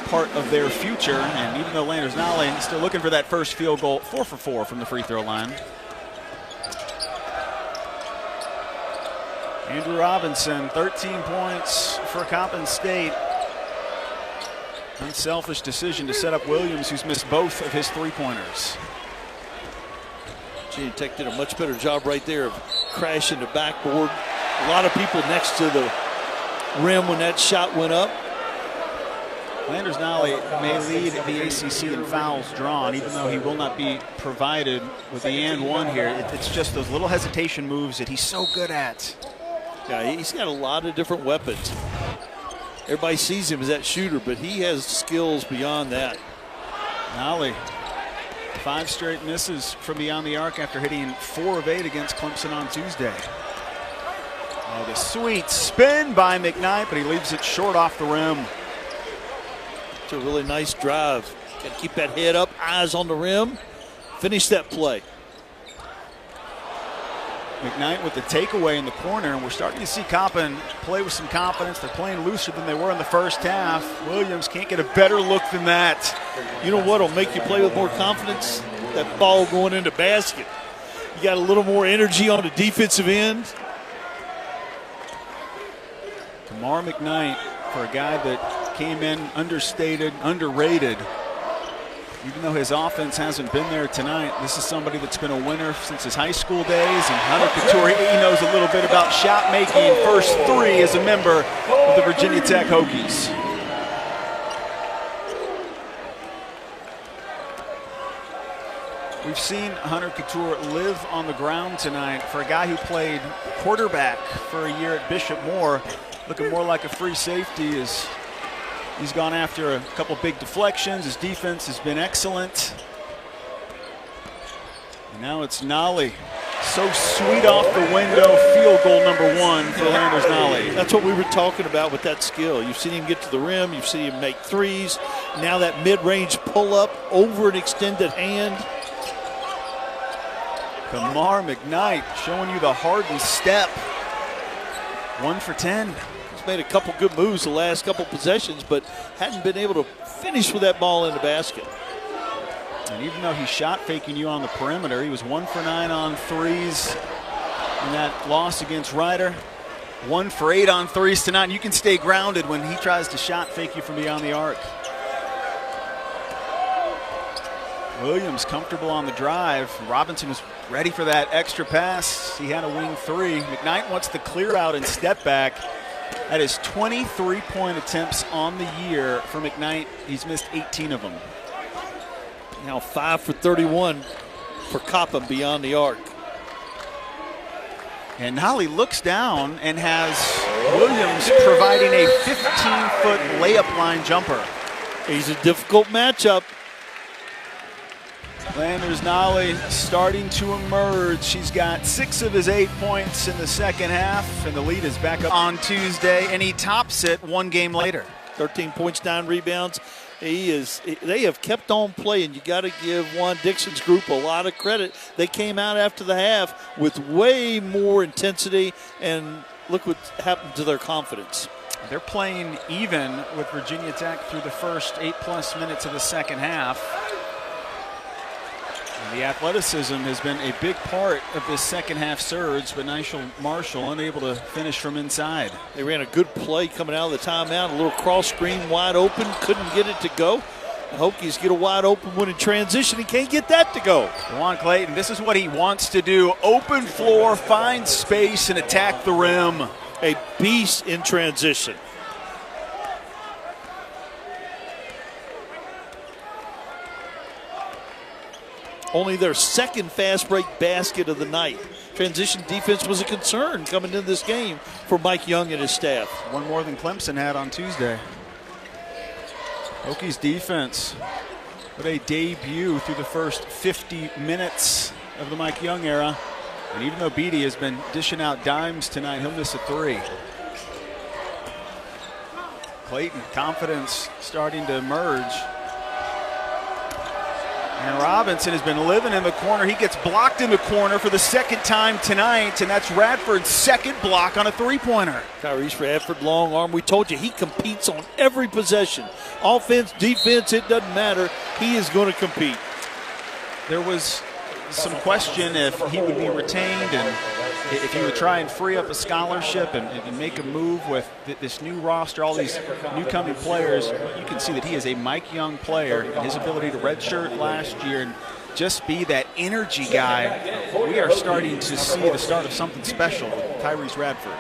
part of their future. And even though Landers Nolly still looking for that first field goal, 4 for 4 from the free throw line. Andrew Robinson, 13 points for Coppin State. Unselfish decision to set up Williams, who's missed both of his three-pointers. Virginia Tech did a much better job right there of crashing the backboard. A lot of people next to the rim when that shot went up. Landers Nolly may lead the ACC in fouls drawn, even though he will not be provided with the and one here. It's just those little hesitation moves that he's so good at. Yeah, he's got a lot of different weapons. Everybody sees him as that shooter, but he has skills beyond that. Nolly, 5 straight misses from beyond the arc after hitting 4 of 8 against Clemson on Tuesday. Oh, the sweet spin by McKnight, but he leaves it short off the rim. It's a really nice drive. Got to keep that head up, eyes on the rim. Finish that play. McKnight with the takeaway in the corner, and we're starting to see Coppin play with some confidence. They're playing looser than they were in the first half. Williams can't get a better look than that. You know what will make you play with more confidence? That ball going into basket. You got a little more energy on the defensive end. Kamar McKnight, for a guy that came in understated, underrated, even though his offense hasn't been there tonight, this is somebody that's been a winner since his high school days. And Hunter Couture, he knows a little bit about shot making. First 3 as a member of the Virginia Tech Hokies. We've seen Hunter Couture live on the ground tonight. For a guy who played quarterback for a year at Bishop Moore, looking more like a free safety as he's gone after a couple big deflections. His defense has been excellent. And now it's Nolly. So sweet off the window, field goal number 1 for Landers Nolly. That's what we were talking about with that skill. You've seen him get to the rim. You've seen him make threes. Now that mid-range pull-up over an extended hand. Kamar McKnight showing you the hardened step. 1 for 10. Made a couple good moves the last couple possessions, but hadn't been able to finish with that ball in the basket. And even though he's shot faking you on the perimeter, he was 1 for 9 on threes in that loss against Ryder. 1 for 8 on threes tonight. And you can stay grounded when he tries to shot fake you from beyond the arc. Williams comfortable on the drive. Robinson was ready for that extra pass. He had a wing 3. McKnight wants the clear out and step back. That is 23-point attempts on the year for McKnight. He's missed 18 of them. Now 5 for 31 for Coppin beyond the arc. And Nolly looks down and has Williams providing a 15-foot layup line jumper. He's a difficult matchup. Landers Nolly starting to emerge. She's got 6 of his 8 points in the second half, and the lead is back up on Tuesday, and he tops it 1 game later. 13 points, 9 rebounds. They have kept on playing. You got to give Juan Dixon's group a lot of credit. They came out after the half with way more intensity, and look what happened to their confidence. They're playing even with Virginia Tech through the first 8+ minutes of the second half. The athleticism has been a big part of this second half surge, but Nigel Marshall unable to finish from inside. They ran a good play coming out of the timeout, a little cross screen wide open, couldn't get it to go. The Hokies get a wide open one in transition and can't get that to go. Juan Clayton, this is what he wants to do. Open floor, find space, and attack the rim. A beast in transition. Only their second fast break basket of the night. Transition defense was a concern coming into this game for Mike Young and his staff. 1 more than Clemson had on Tuesday. Hokies defense, what a debut through the first 50 minutes of the Mike Young era. And even though Beatty has been dishing out dimes tonight, he'll miss a 3. Clayton, confidence starting to emerge. And Robinson has been living in the corner. He gets blocked in the corner for the second time tonight, and that's Radford's second block on a three-pointer. Tyrese Radford, long arm. We told you he competes on every possession. Offense, defense, it doesn't matter. He is going to compete. There was some question if he would be retained and if he would try and free up a scholarship and make a move with this new roster, all these new coming players. You can see that he is a Mike Young player, and his ability to redshirt last year and just be that energy guy. We are starting to see the start of something special with Tyrese Radford.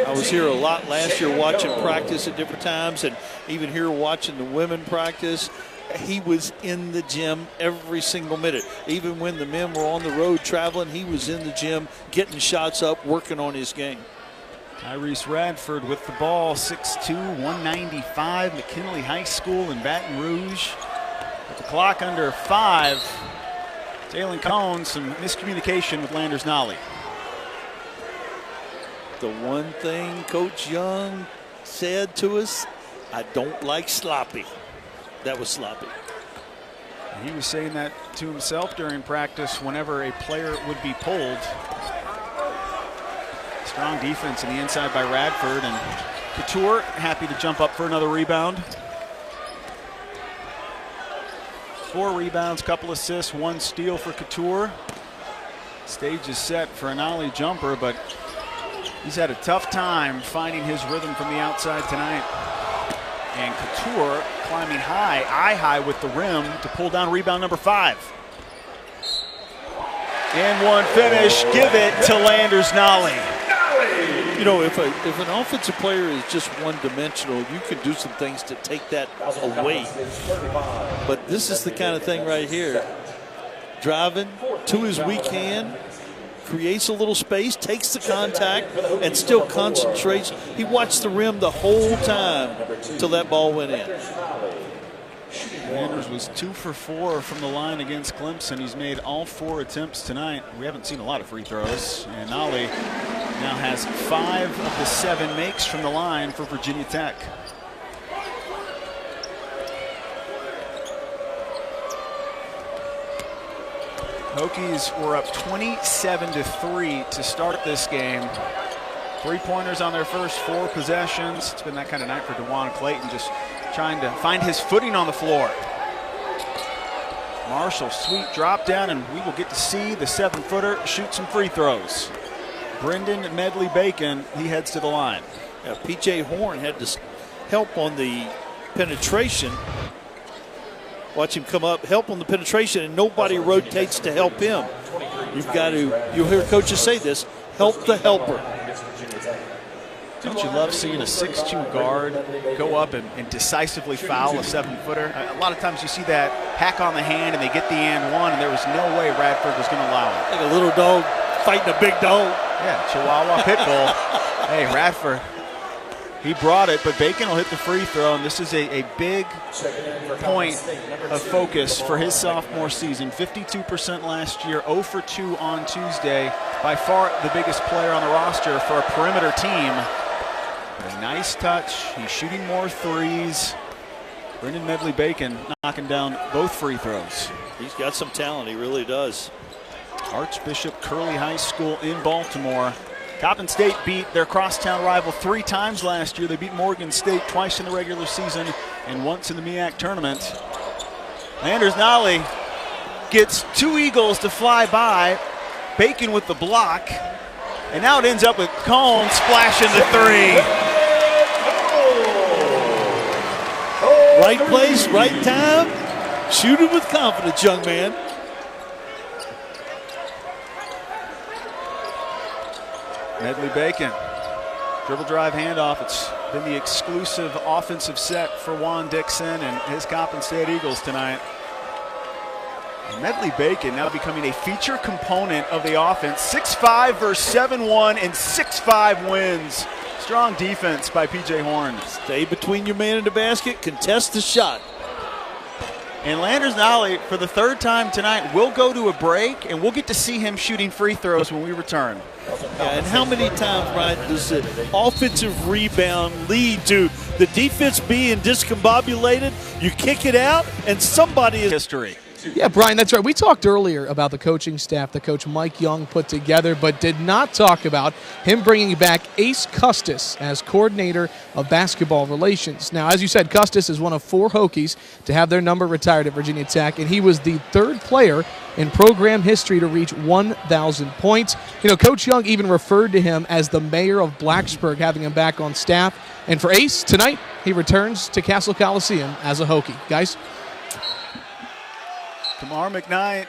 I was here a lot last year watching practice at different times, and even here watching the women practice. He was in the gym every single minute. Even when the men were on the road traveling, he was in the gym getting shots up, working on his game. Tyrese Radford with the ball, 6'2", 195, McKinley High School in Baton Rouge. With the clock under 5, Jalen Cohn, some miscommunication with Landers Nolly. The one thing Coach Young said to us, I don't like sloppy. That was sloppy. He was saying that to himself during practice whenever a player would be pulled. Strong defense in the inside by Radford, and Couture happy to jump up for another rebound. 4 rebounds, couple assists, 1 steal for Couture. Stage is set for an ollie jumper, but he's had a tough time finding his rhythm from the outside tonight. And Couture climbing high, eye high with the rim to pull down rebound number 5. And one finish, give it to Landers Nolly. You know, if an offensive player is just one-dimensional, you can do some things to take that away. But this is the kind of thing right here. Driving to his weak hand, creates a little space, takes the contact, and still concentrates. He watched the rim the whole time till that ball went in. Landers was 2 for 4 from the line against Clemson. He's made all 4 attempts tonight. We haven't seen a lot of free throws. And Nolly now has 5 of the 7 makes from the line for Virginia Tech. Hokies were up 27-3 to start this game. 3-pointers on their first 4 possessions. It's been that kind of night for DeJuan Clayton, just trying to find his footing on the floor. Marshall, sweet drop down, and we will get to see the 7-footer shoot some free throws. Brendan Medley-Bacon, he heads to the line. Yeah, P.J. Horn had to help on the penetration. Watch him come up, help on the penetration, and nobody rotates to help him. You've got to, you'll hear coaches say this, help the helper. Don't you love seeing a 6'2" guard go up and decisively foul a 7-footer? A lot of times you see that hack on the hand and they get the and one, and there was no way Radford was going to allow it. Like a little dog fighting a big dog. Yeah, Chihuahua pit bull. Hey, Radford, he brought it, but Bacon will hit the free throw, and this is a big point of focus for his sophomore season. 52% last year, 0 for 2 on Tuesday. By far the biggest player on the roster for a perimeter team. A nice touch. He's shooting more threes. Brendan Medley-Bacon knocking down both free throws. He's got some talent, he really does. Archbishop Curley High School in Baltimore. Coppin State beat their crosstown rival 3 times last year. They beat Morgan State twice in the regular season and once in the MEAC tournament. Landers Nolly gets 2 Eagles to fly by. Bacon with the block. And now it ends up with Cohn splashing the 3. Right place, right time. Shooting with confidence, young man. Medley-Bacon, dribble drive handoff. It's been the exclusive offensive set for Juan Dixon and his Coppin State Eagles tonight. Medley-Bacon now becoming a feature component of the offense. 6'5" versus 7'1" and 6'5" wins. Strong defense by P.J. Horn. Stay between your man and the basket, contest the shot. And Landers Nolly, for the third time tonight, will go to a break, and we'll get to see him shooting free throws when we return. Yeah, and how many times, Ryan, does the offensive rebound lead to the defense being discombobulated? You kick it out, and somebody is history. Yeah, Brian, that's right. We talked earlier about the coaching staff that Coach Mike Young put together, but did not talk about him bringing back Ace Custis as coordinator of basketball relations. Now, as you said, Custis is one of 4 Hokies to have their number retired at Virginia Tech, and he was the 3rd player in program history to reach 1,000 points. You know, Coach Young even referred to him as the mayor of Blacksburg, having him back on staff. And for Ace, tonight, he returns to Castle Coliseum as a Hokie. Guys? Kamar McKnight,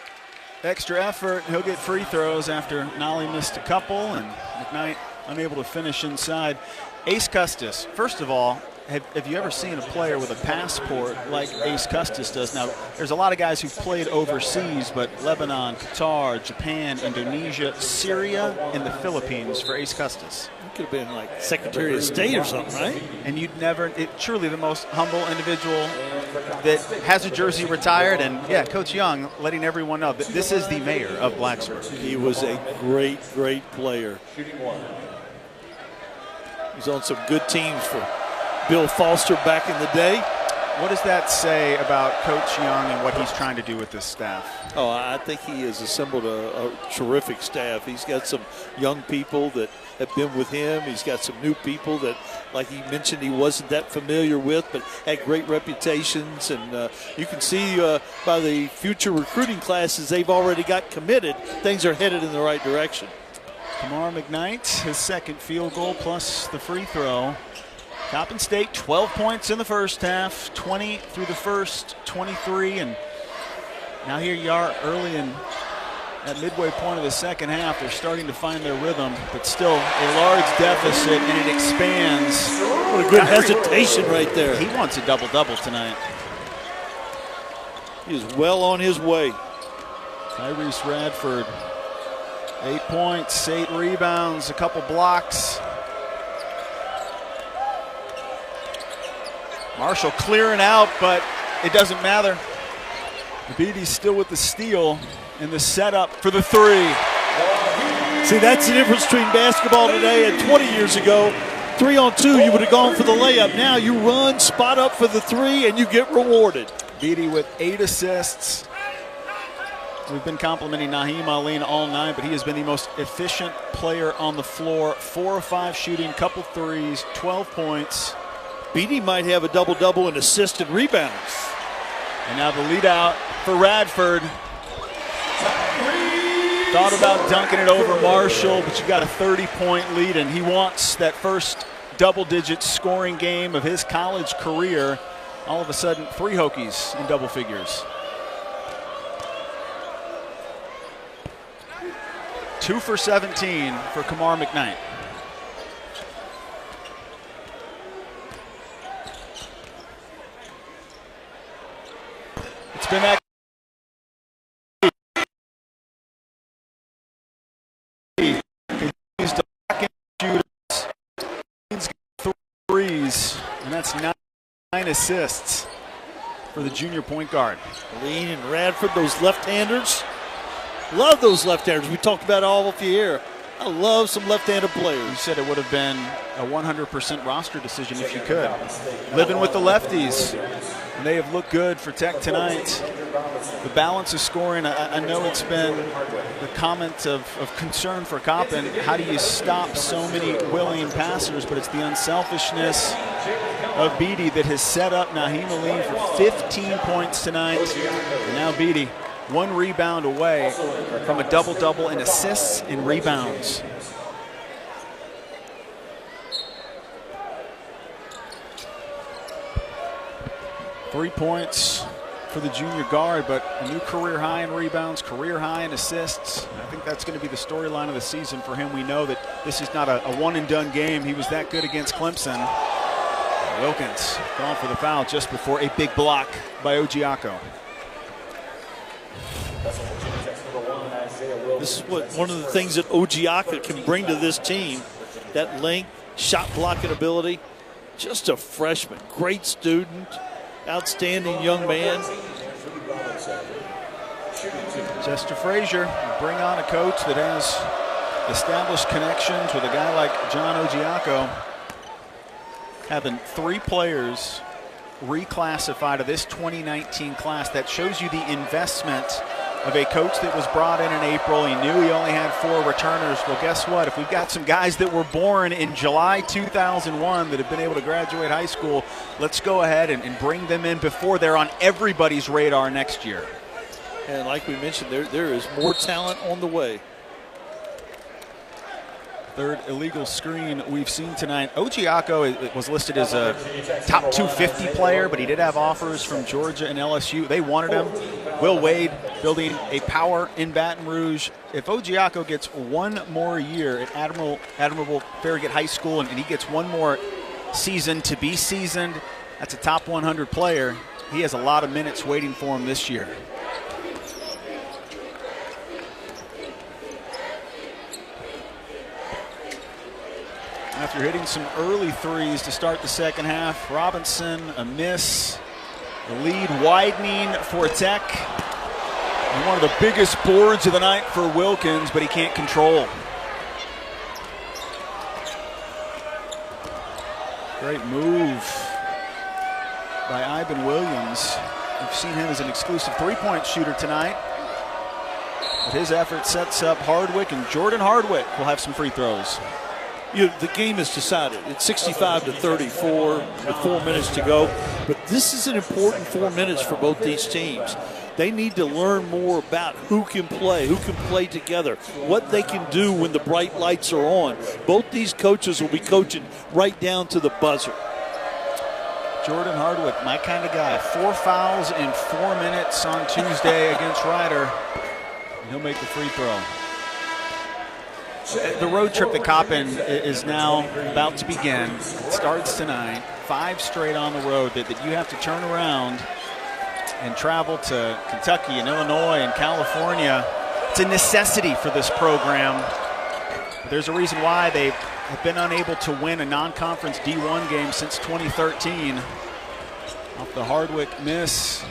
extra effort. He'll get free throws after Nolly missed a couple, and McKnight unable to finish inside. Ace Custis, first of all, have you ever seen a player with a passport like Ace Custis does? Now, there's a lot of guys who've played overseas, but Lebanon, Qatar, Japan, Indonesia, Syria, and the Philippines for Ace Custis. Could have been like Secretary of State or something, right? And you'd never, truly the most humble individual that has a jersey retired. And yeah, Coach Young letting everyone know that this is the mayor of Blacksburg. He was a great, great player. He's on some good teams for Bill Foster back in the day. What does that say about Coach Young and what he's trying to do with this staff? Oh, I think he has assembled a terrific staff. He's got some young people that have been with him. He's got some new people that, like he mentioned, he wasn't that familiar with, but had great reputations. And you can see by the future recruiting classes they've already got committed, things are headed in the right direction. Kamar McKnight, his second field goal plus the free throw. Coppin State, 12 points in the first half, 20 through the first, 23, and now here you are early in at midway point of the second half. They're starting to find their rhythm, but still a large deficit, and it expands. What a good hesitation right there. He wants a double-double tonight. He is well on his way. Tyrese Radford, 8 points, 8 rebounds, a couple blocks. Marshall clearing out, but it doesn't matter. Beatty's still with the steal and the setup for the 3. See, that's the difference between basketball today and 20 years ago. 3-on-2, you would have gone for the layup. Now you run, spot up for the 3, and you get rewarded. Beatty with 8 assists. We've been complimenting Naheem Aline all night, but he has been the most efficient player on the floor. 4 of 5 shooting, couple threes, 12 points. Beatty might have a double-double in assists and rebounds. And now the lead out for Radford. Thought about dunking it over Marshall, but you got a 30-point lead, and he wants that first double-digit scoring game of his college career. All of a sudden, 3 Hokies in double figures. 2 for 17 for Kamar McKnight. It's been that continues to lock in shooters. He's got 3s, and that's 9 assists for the junior point guard. Lean and Radford, those left-handers. Love those left-handers. We talked about all of you here. I love some left-handed players. You said it would have been a 100% roster decision if you could. Living with the lefties. And they have looked good for Tech tonight. The balance of scoring, I know it's been the comment of concern for Coppin. How do you stop so many willing passers? But it's the unselfishness of Beatty that has set up Naheem Aline for 15 points tonight. And now Beatty, 1 rebound away from a double-double in assists and rebounds. Three points for the junior guard, but a new career high in rebounds, career high in assists. I think that's going to be the storyline of the season for him. We know that this is not a one-and-done game. He was that good against Clemson. Wilkins going for the foul just before a big block by Ogiaco. This is one of the things that Ogiaco can bring to this team, that length, shot blocking ability. Just a freshman, great student, outstanding young man. Chester Frazier, bring on a coach that has established connections with a guy like John Ogiaco. Having 3 players reclassified of this 2019 class, that shows you the investment of a coach that was brought in April. He knew he only had 4 returners. Well, guess what? If we've got some guys that were born in July 2001 that have been able to graduate high school, let's go ahead and bring them in before they're on everybody's radar next year. And like we mentioned, there is more talent on the way. Third illegal screen we've seen tonight. Ogiaco was listed as a top 250 player, but he did have offers from Georgia and LSU. They wanted him. Will Wade building a power in Baton Rouge. If Ogiaco gets 1 more year at Admirable Farragut High School and he gets 1 more season to be seasoned, that's a top 100 player. He has a lot of minutes waiting for him this year. After hitting some early threes to start the second half, Robinson a miss. The lead widening for Tech. And one of the biggest boards of the night for Wilkins, but he can't control. Great move by Ivan Williams. We've seen him as an exclusive 3-point shooter tonight. But his effort sets up Hardwick, and Jordan Hardwick will have some free throws. The game is decided. It's 65-34 with 4 minutes to go. But this is an important 4 minutes for both these teams. They need to learn more about who can play together, what they can do when the bright lights are on. Both these coaches will be coaching right down to the buzzer. Jordan Hardwick, my kind of guy. 4 fouls in 4 minutes on Tuesday against Ryder. He'll make the free throw. The road trip to Coppin is now about to begin. It starts tonight. 5 straight on the road that you have to turn around and travel to Kentucky and Illinois and California. It's a necessity for this program. There's a reason why they have been unable to win a non-conference D1 game since 2013. Off the Hardwick miss.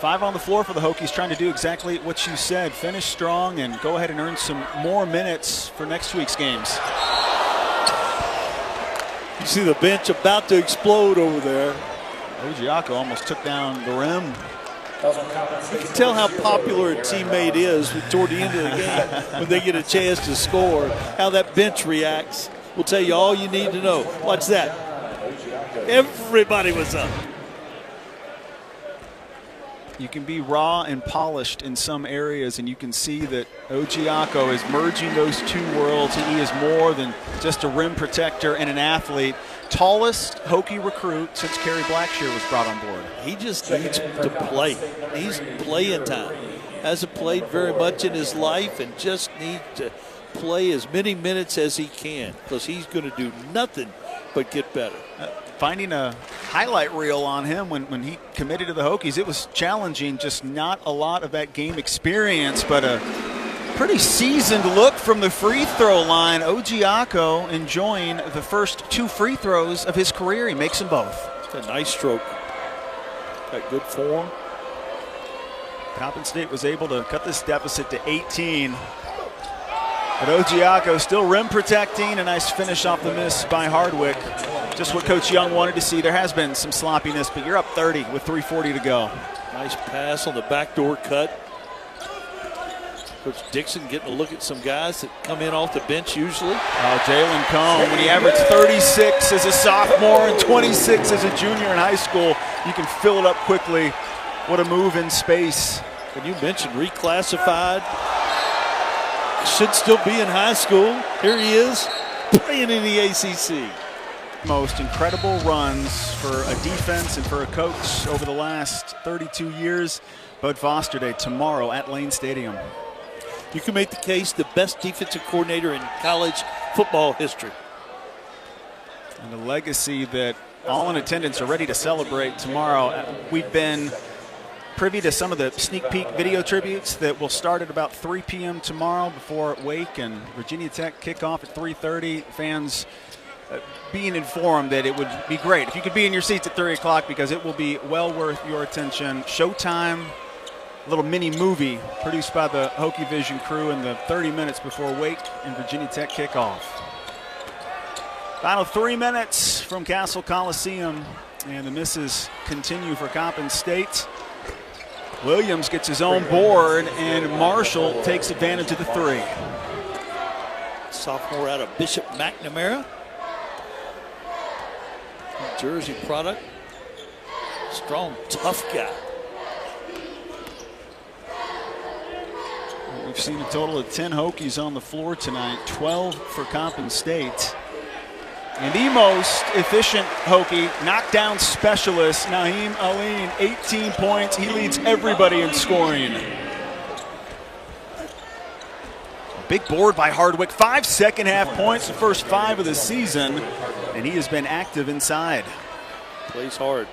5 on the floor for the Hokies, trying to do exactly what you said. Finish strong and go ahead and earn some more minutes for next week's games. You see the bench about to explode over there. Ogiaco almost took down the rim. You can tell how popular a teammate is toward the end of the game when they get a chance to score. How that bench reacts will tell you all you need to know. Watch that. Everybody was up. You can be raw and polished in some areas, and you can see that Ogiaco is merging those 2 worlds. He is more than just a rim protector and an athlete. Tallest Hokie recruit since Kerry Blackshear was brought on board. He just needs to play. He's playing time. Hasn't played very much in his life and just needs to play as many minutes as he can because he's going to do nothing but get better. Finding a highlight reel on him when he committed to the Hokies, it was challenging, just not a lot of that game experience, but a pretty seasoned look from the free throw line. Ogiaco enjoying the first 2 free throws of his career. He makes them both. It's a nice stroke. Got good form. Coppin State was able to cut this deficit to 18. But Ogiaco still rim protecting. A nice finish off the miss by Hardwick. Just what Coach Young wanted to see. There has been some sloppiness, but you're up 30 with 3:40 to go. Nice pass on the backdoor cut. Coach Dixon getting a look at some guys that come in off the bench usually. Jalen Cone, when he averaged 36 as a sophomore and 26 as a junior in high school, you can fill it up quickly. What a move in space. And you mentioned reclassified. Should still be in high school. Here he is playing in the ACC. Most incredible runs for a defense and for a coach over the last 32 years. Bud Foster Day tomorrow at Lane Stadium. You can make the case the best defensive coordinator in college football history. And a legacy that all in attendance are ready to celebrate tomorrow. We've been privy to some of the sneak peek video tributes that will start at about 3 p.m. tomorrow before Wake and Virginia Tech kickoff at 3:30. Fans being informed that it would be great if you could be in your seats at 3 o'clock because it will be well worth your attention. Showtime little mini movie produced by the Hokie Vision crew in the 30 minutes before Wake and Virginia Tech kickoff. Final 3 minutes from Castle Coliseum, and the misses continue for Coppin State. Williams gets his own board, and Marshall takes advantage of the three. Sophomore out of Bishop McNamara. New Jersey product. Strong, tough guy. We've seen a total of 10 Hokies on the floor tonight, 12 for Coppin State. And the most efficient Hokie, knockdown specialist, Naheem Aline, 18 points. He leads everybody in scoring. Big board by Hardwick, 5 second-half points, the first 5 of the season, and he has been active inside. Plays hard.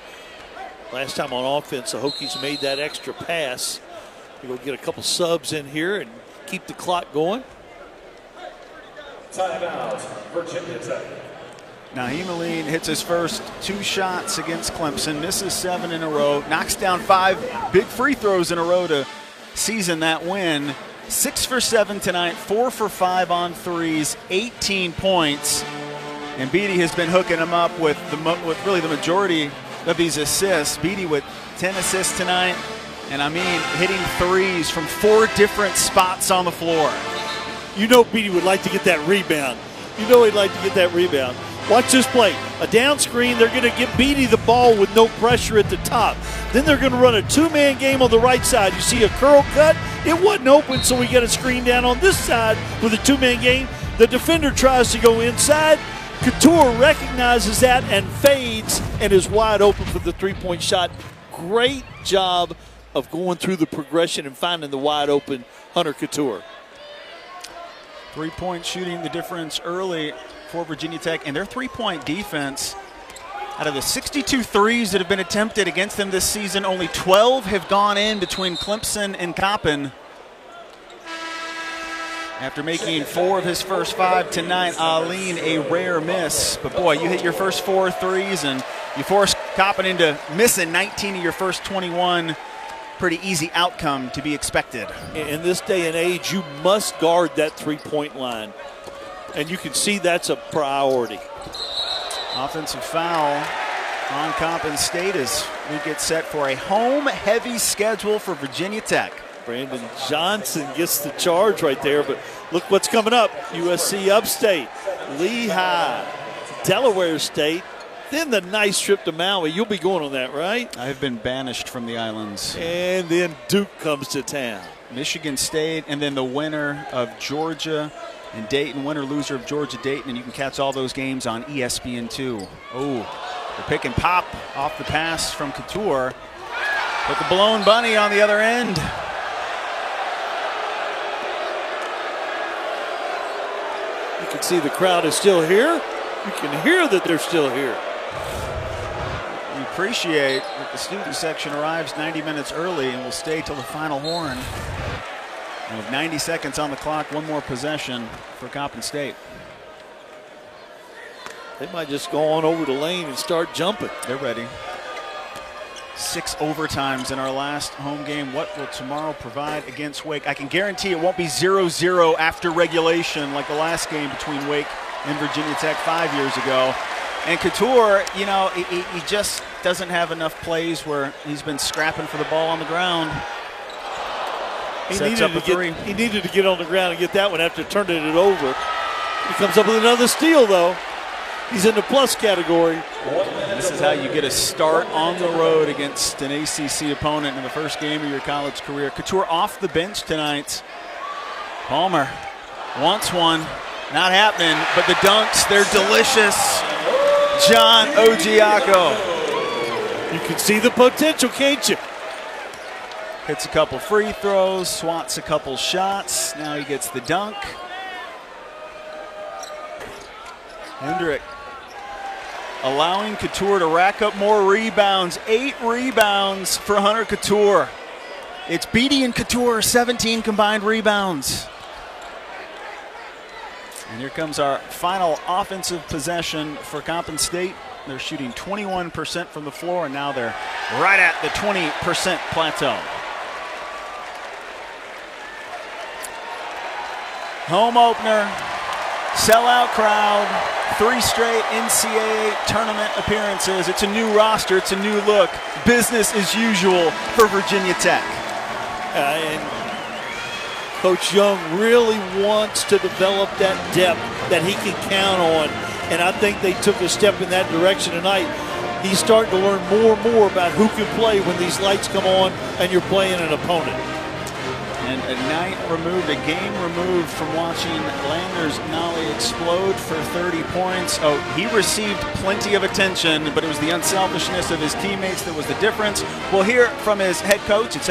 Last time on offense, the Hokies made that extra pass. We're going to get a couple subs in here and keep the clock going. Timeout, Virginia Tech. Naheem Aline hits his first 2 shots against Clemson, misses 7 in a row, knocks down 5 big free throws in a row to season that win. 6 for 7 tonight, 4 for 5 on threes, 18 points. And Beatty has been hooking him up with really the majority of these assists. Beatty with 10 assists tonight, and I mean hitting threes from 4 different spots on the floor. You know Beatty would like to get that rebound. You know he'd like to get that rebound. Watch this play. A down screen, they're going to get Beatty the ball with no pressure at the top. Then they're going to run a 2-man game on the right side. You see a curl cut. It wasn't open, so we get a screen down on this side with a 2-man game. The defender tries to go inside. Couture recognizes that and fades and is wide open for the 3-point shot. Great job of going through the progression and finding the wide open Hunter Couture. 3-point shooting the difference early for Virginia Tech, and their 3-point defense, out of the 62 threes that have been attempted against them this season, only 12 have gone in between Clemson and Coppin. After making 4 of his first 5 tonight, Aline a rare miss. But boy, you hit your first 4 threes and you force Coppin into missing 19 of your first 21. Pretty easy outcome to be expected. In this day and age, you must guard that 3-point line. And you can see that's a priority. Offensive foul on Coppin State as we get set for a home-heavy schedule for Virginia Tech. Brandon Johnson gets the charge right there, but look what's coming up. USC Upstate, Lehigh, Delaware State, then the nice trip to Maui. You'll be going on that, right? I have been banished from the islands. And then Duke comes to town. Michigan State, and then the winner of Georgia and Dayton, winner-loser of Georgia-Dayton, and you can catch all those games on ESPN2. Oh, the pick and pop off the pass from Couture, but the blown bunny on the other end. You can see the crowd is still here. You can hear that they're still here. We appreciate that the student section arrives 90 minutes early and will stay till the final horn. And with 90 seconds on the clock, one more possession for Coppin State. They might just go on over the lane and start jumping. They're ready. 6 overtimes in our last home game. What will tomorrow provide against Wake? I can guarantee it won't be 0-0 after regulation like the last game between Wake and Virginia Tech 5 years ago. And Couture, you know, he just doesn't have enough plays where he's been scrapping for the ball on the ground. He needed to get on the ground and get that one after turning it over. He comes up with another steal, though. He's in the plus category. This is how you get a start on the road against an ACC opponent in the first game of your college career. Couture off the bench tonight. Palmer wants one. Not happening, but the dunks, they're delicious. John Ogiaco. You can see the potential, can't you? Hits a couple free throws, swats a couple shots. Now he gets the dunk. Hendrick allowing Couture to rack up more rebounds. 8 rebounds for Hunter Couture. It's Beatty and Couture, 17 combined rebounds. And here comes our final offensive possession for Coppin State. They're shooting 21% from the floor, and now they're right at the 20% plateau. Home opener, sellout crowd, 3 straight NCAA tournament appearances. It's a new roster, it's a new look. Business as usual for Virginia Tech. And Coach Young really wants to develop that depth that he can count on. And I think they took a step in that direction tonight. He's starting to learn more and more about who can play when these lights come on and you're playing an opponent. And a night removed, a game removed from watching Landers Nolly explode for 30 points. Oh, he received plenty of attention, but it was the unselfishness of his teammates that was the difference. We'll hear from his head coach. It's